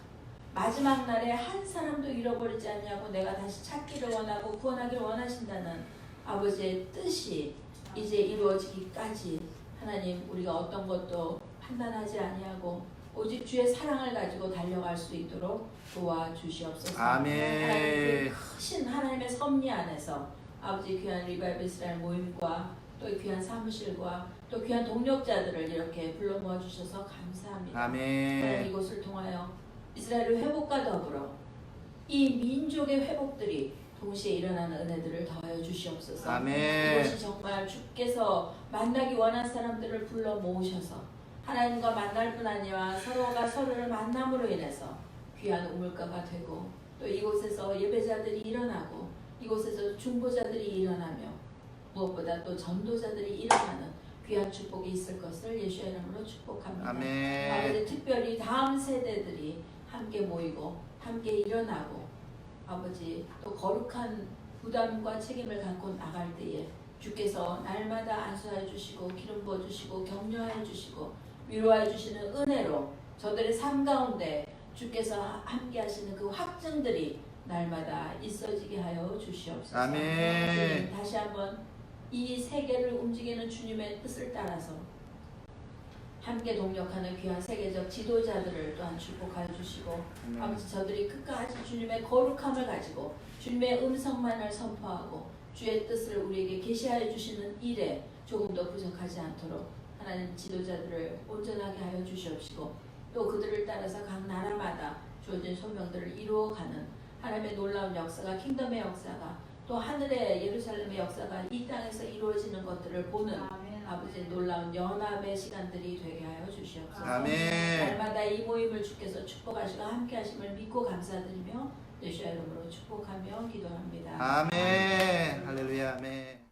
마지막 날에 한 사람도 잃어버리지 않냐고 내가 다시 찾기를 원하고 구원하기를 원하신다는 아버지의 뜻이 이제 이루어지기까지 하나님, 우리가 어떤 것도 판단하지 아니하고 오직 주의 사랑을 가지고 달려갈 수 있도록 도와주시옵소서. 아멘. 하나님, 크신 하나님의 섭리 안에서 아버지 귀한 리바이브 이스라엘 모임과 또 귀한 사무실과 또 또 귀한 동력자들을 이렇게 불러 모아주셔서 감사합니다. 하나님 아멘. 이곳을 통하여 이스라엘의 회복과 더불어 이 민족의 회복들이 동시에 일어나는 은혜들을 더하여 주시옵소서. 아멘. 이것이 정말 주께서 만나기 원한 사람들을 불러 모으셔서 하나님과 만날 뿐 아니라 서로가 서로를 만남으로 인해서 귀한 우물가가 되고 또 이곳에서 예배자들이 일어나고 이곳에서 중보자들이 일어나며 무엇보다 또 전도자들이 일어나는 귀한 축복이 있을 것을 예수의 이름으로 축복합니다. 아멘. 아버지 특별히 다음 세대들이 함께 모이고 함께 일어나고 아버지 또 거룩한 부담과 책임을 갖고 나갈 때에 주께서 날마다 안수하여 주시고 기름 부어 주시고 격려하여 주시고 위로하여 주시는 은혜로 저들의 삶 가운데 주께서 함께 하시는 그 확증들이 날마다 있어지게 하여 주시옵소서. 아멘. 다시 한번 이 세계를 움직이는 주님의 뜻을 따라서 함께 동력하는 귀한 세계적 지도자들을 또한 축복하여 주시고 아버지 저들이 끝까지 주님의 거룩함을 가지고 주님의 음성만을 선포하고 주의 뜻을 우리에게 계시하여 주시는 일에 조금도 부족하지 않도록 하나님 지도자들을 온전하게 하여 주시옵시고 또 그들을 따라서 각 나라마다 주어진 소명들을 이루어가는 하나님의 놀라운 역사가 킹덤의 역사가 또 하늘의 예루살렘의 역사가 이 땅에서 이루어지는 것들을 보는 아버지 놀라운 연합의 시간들이 되게 하여 주시옵소서. 아멘. 날마다 이 모임을 주께서 축복하시고 함께 하심을 믿고 감사드리며 예수의 이름으로 축복하며 기도합니다. 아멘. 할렐루야. 아멘.